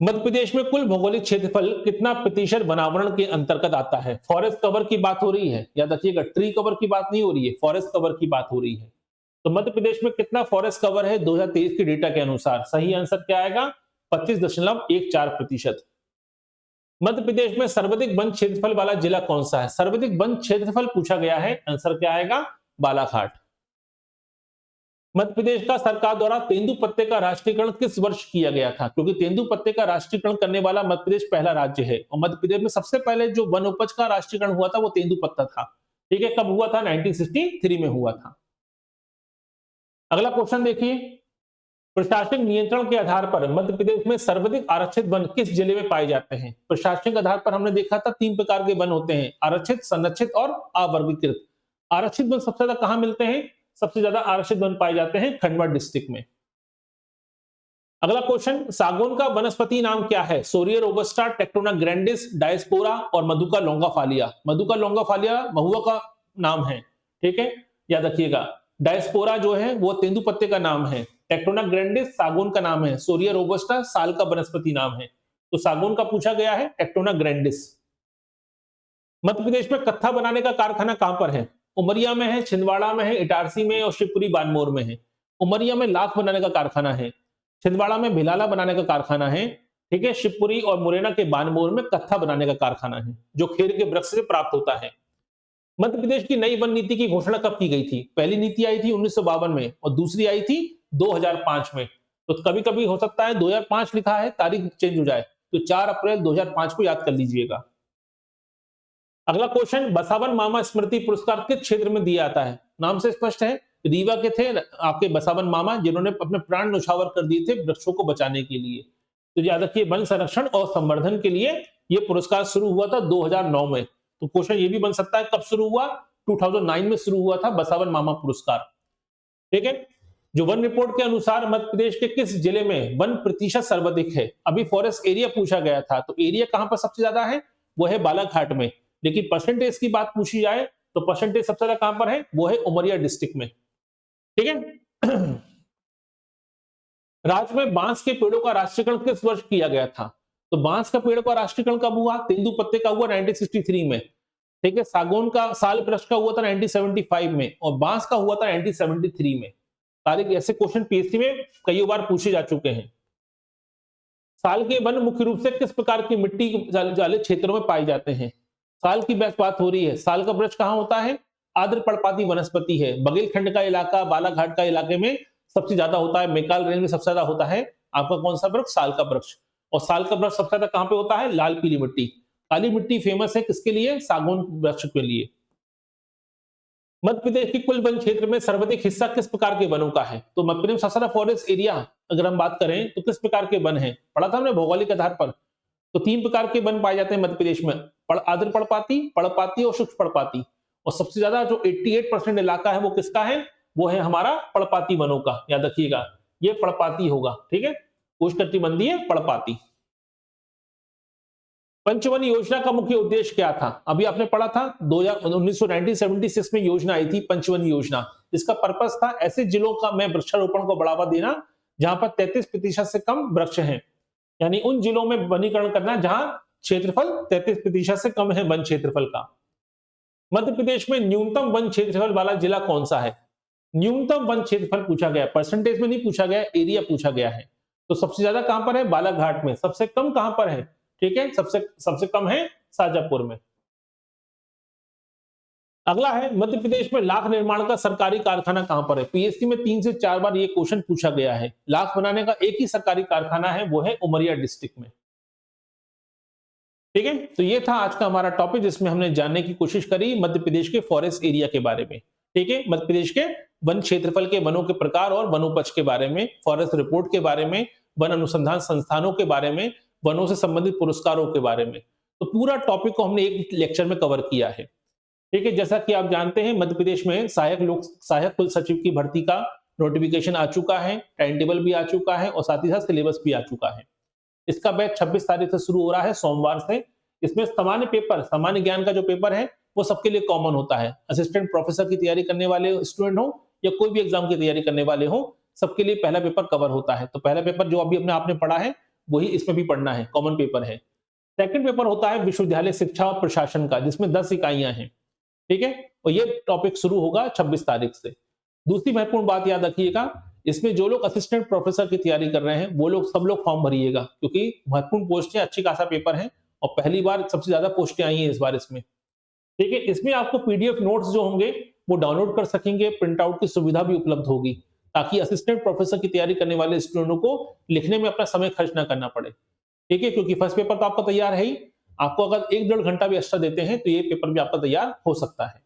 मध्य प्रदेश में कुल भौगोलिक क्षेत्रफल कितना प्रतिशत वनावरण के अंतर्गत आता है? फॉरेस्ट कवर की बात हो रही है, याद रखिएगा, ट्री कवर की बात नहीं हो रही है, फॉरेस्ट कवर की बात हो रही है। तो मध्य प्रदेश में कितना फॉरेस्ट कवर है 2023 के डेटा के अनुसार? सही आंसर क्या आएगा? 25.14%। मध्य प्रदेश में सर्वाधिक वन क्षेत्रफल वाला जिला कौन सा है? सर्वाधिक वन क्षेत्रफल पूछा गया है, आंसर क्या आएगा? बालाघाट। मध्य प्रदेश का सरकार द्वारा तेंदुपत्ते का राष्ट्रीयकरण किस वर्ष किया गया था? क्योंकि तेंदुपत्ते का राष्ट्रीयकरण करने वाला मध्य प्रदेश पहला राज्य है और मध्य प्रदेश में सबसे पहले जो वन उपज का राष्ट्रीयकरण हुआ था वो तेंदुपत्ता था। ठीक है, कब हुआ था? 1963 में हुआ था। अगला क्वेश्चन देखिए, प्रशासनिक नियंत्रण के आधार पर मध्य प्रदेश में सर्वाधिक आरक्षित वन किस जिले में पाए जाते हैं? प्रशासनिक आधार पर हमने देखा था 3 प्रकार के वन होते हैं, आरक्षित, संरक्षित और अवर्गीकृत। आरक्षित वन सबसे ज्यादा कहां मिलते हैं? सबसे ज्यादा आरक्षित वन पाए जाते हैं खंडवा डिस्ट्रिक्ट में। अगला क्वेश्चन, सागौन का वनस्पति नाम क्या है? सोरिया रोबस्टा, टेक्टोना ग्रैंडिस, डायस्पोरा और मधुका लॉन्गाफालिया। मधुका लॉन्गाफालिया महुआ का नाम है, ठीक है, याद रखिएगा। डायस्पोरा जो है वो तेंदुपत्ते का नाम है, टेक्टोना ग्रैंडिस सागौन का नाम है, सोरिया रोबस्टा साल का वनस्पति नाम है। तो सागौन का पूछा गया है, टेक्टोना ग्रैंडिस। मध्य प्रदेश में कत्था बनाने का कारखाना कहां पर है? उमरिया में है, छिंदवाड़ा में है, इटारसी में और शिवपुरी बानमोर में है। उमरिया में लाख बनाने का कारखाना है, छिंदवाड़ा में भिलाला बनाने का कारखाना है, ठीक है, शिवपुरी और मुरैना के बानमोर में कत्था बनाने का कारखाना है जो खेर के वृक्ष से प्राप्त होता है। मध्य प्रदेश की नई वन नीति की घोषणा कब की गई थी? पहली नीति आई थी 1952 में और दूसरी आई थी 2005 में। तो कभी कभी हो सकता है 2005 लिखा है, तारीख चेंज हो जाए, तो 4 अप्रैल 2005 को याद कर लीजिएगा। अगला क्वेश्चन, बसावन मामा स्मृति पुरस्कार किस क्षेत्र में दिया जाता है? नाम से स्पष्ट है, रीवा के थे आपके बसावन मामा जिन्होंने अपने प्राण न्यौछावर कर दिए थे वृक्षों को बचाने के लिए। तो याद रखिए, वन संरक्षण और संवर्धन के लिए यह पुरस्कार शुरू हुआ था 2009 में। तो क्वेश्चन ये भी बन सकता है, कब शुरू हुआ? 2009 में शुरू हुआ था बसावन मामा पुरस्कार। ठीक है, जो वन रिपोर्ट के अनुसार मध्य प्रदेश के किस जिले में वन प्रतिशत सर्वाधिक है? अभी फॉरेस्ट एरिया पूछा गया था, तो एरिया कहां पर सबसे ज्यादा है? वो है बालाघाट में। लेकिन परसेंटेज की बात पूछी जाए तो परसेंटेज सबसे ज्यादा कहां पर है? वो है उमरिया डिस्ट्रिक्ट में। ठीक है, राज्य में बांस के पेड़ों का राष्ट्रीयकरण किस वर्ष किया गया था? तो बांस का पेड़ का राष्ट्रीयकरण कब हुआ? तेंदुपत्ते का हुआ 1963 में। ठीक है, सागौन का साल वृक्ष का हुआ था 1975 में और बांस का हुआ था 1973 में। तारीख ऐसे क्वेश्चन पीएससी में कई बार पूछे जा चुके हैं। साल के वन मुख्य रूप से किस प्रकार की मिट्टी वाले क्षेत्रों में पाए जाते हैं? साल की बात हो रही है। साल का वृक्ष कहां होता है? आर्द्र पर्णपाती वनस्पति है। बघेलखंड का इलाका, बालाघाट का इलाके में सबसे ज्यादा होता है, मैकाल रेंज में सबसे ज्यादा होता है आपका कौन सा वृक्ष? साल का वृक्ष। और साल का वृक्ष सबसे ज्यादा कहां पे होता है? लाल पीली मिट्टी। काली मिट्टी फेमस है किसके लिए? सागौन वृक्ष के लिए। मध्य प्रदेश के कुल वन क्षेत्र में सर्वाधिक हिस्सा किस प्रकार के वनों का है? तो मध्य प्रदेश सबसे ज्यादा फॉरेस्ट एरिया अगर हम बात करें तो किस प्रकार के वन है? पढ़ा था हमने भौगोलिक आधार पर। तो 3 प्रकार के वन पाए जाते हैं मध्य प्रदेश में, आर्द्र पर्णपाती, पर्णपाती और शुष्क पर्णपाती। और सबसे ज्यादा जो 88% इलाका है वो किसका है? वो है हमारा पर्णपाती वनों का। याद रखिएगा, ये पर्णपाती होगा। ठीक है, उष्णकटिबंधीय पर्णपाती। पंचवन योजना का मुख्य उद्देश्य क्या था? अभी आपने पढ़ा था 1976 में योजना आई थी पंचवन योजना। इसका पर्पस था ऐसे जिलों का में वृक्षारोपण को बढ़ावा देना जहां पर 33% से कम वृक्ष हैं, यानी उन जिलों में वनीकरण करना जहां क्षेत्रफल 33% से कम है वन क्षेत्रफल का। मध्य प्रदेश में न्यूनतम वन क्षेत्रफल वाला जिला कौन सा है? न्यूनतम वन क्षेत्रफल पूछा गया, परसेंटेज में नहीं पूछा गया, एरिया पूछा गया है। तो सबसे ज्यादा कहां पर है? बालाघाट में। सबसे कम कहां पर है? ठीक है, सबसे कम है शाजापुर में। अगला है, मध्य प्रदेश में लाख निर्माण का सरकारी कारखाना कहां पर है? पीएससी में 3 से 4 बार ये क्वेश्चन पूछा गया है। लाख बनाने का एक ही सरकारी कारखाना है, वो है उमरिया डिस्ट्रिक्ट में। ठीक है, तो ये था आज का हमारा टॉपिक जिसमें हमने जानने की कोशिश करी मध्य प्रदेश के फॉरेस्ट एरिया के बारे में। ठीक है, मध्य प्रदेश के वन क्षेत्रफल के वनों के प्रकार और वनोपज के बारे में, फॉरेस्ट रिपोर्ट के बारे में, वन अनुसंधान संस्थानों के बारे में, वनों से संबंधित पुरस्कारों के बारे में। तो पूरा टॉपिक को हमने एक लेक्चर में कवर किया है। ठीक है, जैसा कि आप जानते हैं मध्य प्रदेश में सहायक कुल सचिव की भर्ती का नोटिफिकेशन आ चुका है, टाइम टेबल भी आ चुका है और साथ ही साथ सिलेबस भी आ चुका है। इसका बैच 26 तारीख से शुरू हो रहा है, सोमवार से। इसमें सामान्य ज्ञान का जो पेपर है वो सबके लिए कॉमन होता है। असिस्टेंट प्रोफेसर की तैयारी करने वाले स्टूडेंट हो या कोई भी एग्जाम की तैयारी करने वाले हो, सबके लिए पहला पेपर कवर होता है। तो पहला पेपर जो अभी अपने आपने पढ़ा है वही इसमें भी पढ़ना है, कॉमन पेपर है। सेकंड पेपर होता है विश्वविद्यालय शिक्षा और प्रशासन का, जिसमें 10 इकाइयां हैं। ठीक है, और ये टॉपिक शुरू होगा 26 तारीख से। दूसरी महत्वपूर्ण बात याद रखिएगा, इसमें जो लोग असिस्टेंट प्रोफेसर की तैयारी कर रहे हैं वो लोग सब लोग फॉर्म भरिएगा, क्योंकि महत्वपूर्ण पोस्ट है, अच्छी खासा पेपर है और पहली बार सबसे ज्यादा पोस्टें आई हैं इस बार इसमें। ठीक है, इसमें आपको पीडीएफ नोट्स जो होंगे वो डाउनलोड कर सकेंगे, प्रिंट आउट की सुविधा भी उपलब्ध होगी, ताकि असिस्टेंट प्रोफेसर की तैयारी करने वाले स्टूडेंटों को लिखने में अपना समय खर्च ना करना पड़े। ठीक है, क्योंकि फर्स्ट पेपर तो आपका तैयार है ही, आपको अगर 1-1.5 घंटा भी एक्स्ट्रा देते हैं तो ये पेपर भी आपका तैयार हो सकता है।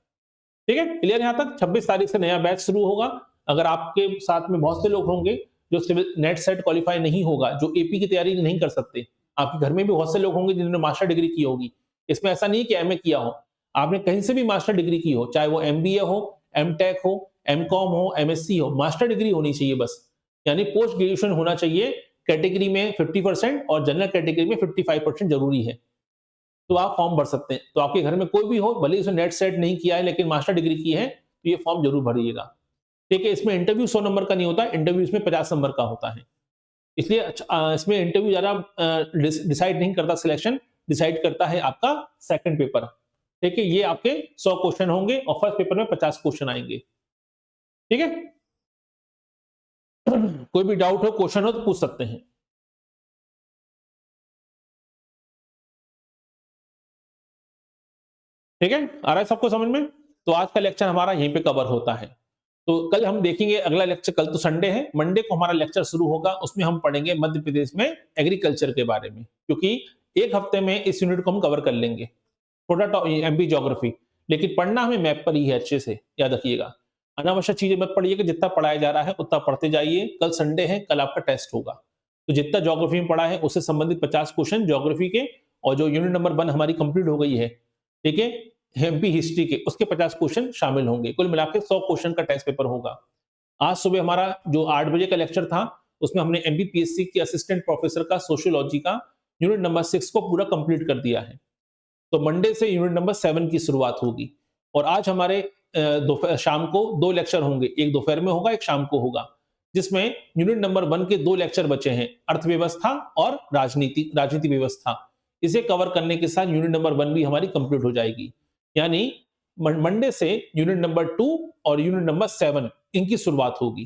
ठीक है, क्लियर यहां तक। 26 तारीख से नया बैच शुरू होगा। अगर आपके साथ में बहुत से लोग होंगे जो सिविल नेट सेट क्वालिफाई नहीं होगा, जो एपी की तैयारी नहीं कर सकते, आपके घर में भी बहुत से लोग होंगे जिन्होंने मास्टर डिग्री की होगी। इसमें ऐसा नहीं है कि एमए किया हो, आपने कहीं से भी मास्टर डिग्री की हो, चाहे वो एमबीए हो, एमटेक हो, एमकॉम हो, एमएससी हो, मास्टर डिग्री होनी चाहिए बस। यानी पोस्ट ग्रेजुएशन होना चाहिए। कैटेगरी में 50% और जनरल कैटेगरी में 55% जरूरी है, तो आप फॉर्म भर सकते हैं। तो आपके घर में कोई भी हो, भले ही उसने नेट सेट नहीं किया है लेकिन मास्टर डिग्री की है, तो ये फॉर्म जरूर भरिएगा। ठीक है, इसमें इंटरव्यू 100 नंबर का नहीं होता, इंटरव्यू इसमें 50 नंबर का होता है। इसलिए इसमें इंटरव्यू ज्यादा डिसाइड नहीं करता, सिलेक्शन डिसाइड करता है आपका सेकंड पेपर। ठीक है, ये आपके 100 क्वेश्चन होंगे और फर्स्ट पेपर में 50 क्वेश्चन आएंगे। ठीक है, कोई भी डाउट हो, क्वेश्चन हो तो पूछ सकते हैं। ठीक है, आ रहा है सबको समझ में? तो आज का लेक्चर हमारा यहीं पे कवर होता है। तो कल हम देखेंगे अगला लेक्चर, कल तो संडे है, मंडे को हमारा लेक्चर शुरू होगा, उसमें हम पढ़ेंगे मध्य प्रदेश में एग्रीकल्चर के बारे में, क्योंकि एक हफ्ते में इस यूनिट को हम कवर कर लेंगे, थोड़ा एमपी ज्योग्राफी, लेकिन पढ़ना हमें मैप पर ही है, अच्छे से याद रखिएगा। अनावश्यक चीजें मत पढ़िएगा, जितना पढ़ाया जा रहा है उतना पढ़ते जाइए। कल संडे है, कल आपका टेस्ट होगा, तो जितना ज्योग्राफी में पढ़ा है उससे संबंधित 50 क्वेश्चन ज्योग्राफी के, और जो यूनिट नंबर 1 हमारी कंप्लीट हो गई है, ठीक है, एमपी हिस्ट्री के, उसके 50 क्वेश्चन शामिल होंगे। कुल मिलाकर 100 क्वेश्चन का टेस्ट पेपर होगा। आज सुबह हमारा जो 8 बजे का लेक्चर था, उसमें हमने एमपीपीएससी के असिस्टेंट प्रोफेसर का सोशियोलॉजी का यूनिट नंबर 6 को पूरा कंप्लीट कर दिया है। तो मंडे से यूनिट नंबर 7 की शुरुआत होगी। और आज हमारे शाम को 2 लेक्चर होंगे, एक दोपहर में होगा, एक शाम को होगा, जिसमें यूनिट नंबर 1 के 2 लेक्चर बचे हैं, अर्थव्यवस्था और राजनीति व्यवस्था। इसे कवर करने के साथ यूनिट नंबर 1 भी हमारी कंप्लीट हो जाएगी। यानी मंडे से यूनिट नंबर 2 और यूनिट नंबर 7 इनकी शुरुआत होगी।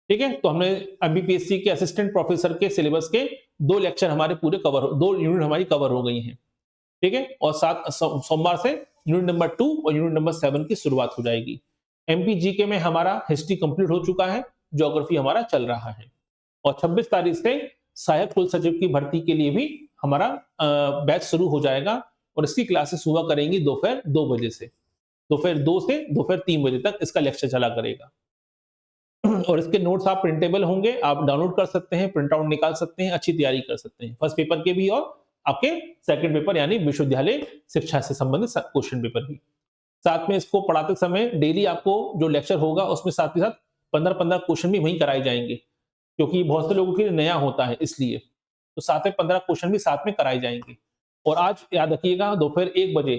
ठीक है, तो हमने एमपीपीएससी के असिस्टेंट प्रोफेसर के सिलेबस के 2 लेक्चर हमारे पूरे कवर, 2 यूनिट हमारी कवर हो गई हैं। ठीक है, और सोमवार से यूनिट नंबर 2 और यूनिट नंबर 7 की शुरुआत हो जाएगी। एमपी जीके में हमारा हिस्ट्री कंप्लीट हो चुका है, ज्योग्राफी हमारा चल रहा है, और 26 तारीख से सहायक कुल सचिव की भर्ती के लिए भी हमारा बैच शुरू हो जाएगा, और इसकी क्लासेस हुआ करेंगी दोपहर 2 बजे से, दोपहर 2 से दोपहर 3 बजे तक इसका लेक्चर चला करेगा। और इसके नोट्स आप प्रिंटेबल होंगे, आप डाउनलोड कर सकते हैं, प्रिंट आउट निकाल सकते हैं, अच्छी तैयारी कर सकते हैं, फर्स्ट पेपर के भी और आपके सेकंड पेपर यानी विश्वविद्यालय शिक्षा से संबंधित क्वेश्चन पेपर भी। साथ में इसको पढ़ाते समय डेली आपको जो लेक्चर होगा उसमें साथ ही साथ 15-15 क्वेश्चन भी वहीं कराए जाएंगे, क्योंकि बहुत से लोगों के लिए नया होता है, इसलिए तो साथ में 15 क्वेश्चन भी साथ में कराए जाएंगे। और आज याद रखिएगा दोपहर 1 बजे,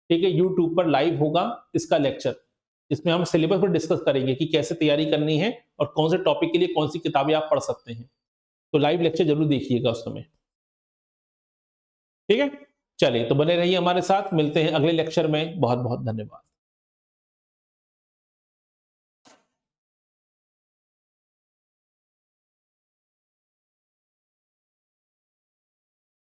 ठीक है, यूट्यूब पर लाइव होगा इसका लेक्चर। इसमें हम सिलेबस पर डिस्कस करेंगे कि कैसे तैयारी करनी है और कौन से टॉपिक के लिए कौन सी किताबें आप पढ़ सकते हैं। तो लाइव लेक्चर जरूर देखिएगा उस समय। ठीक है, चलिए तो बने रहिए हमारे साथ, मिलते हैं अगले लेक्चर में। बहुत बहुत धन्यवाद।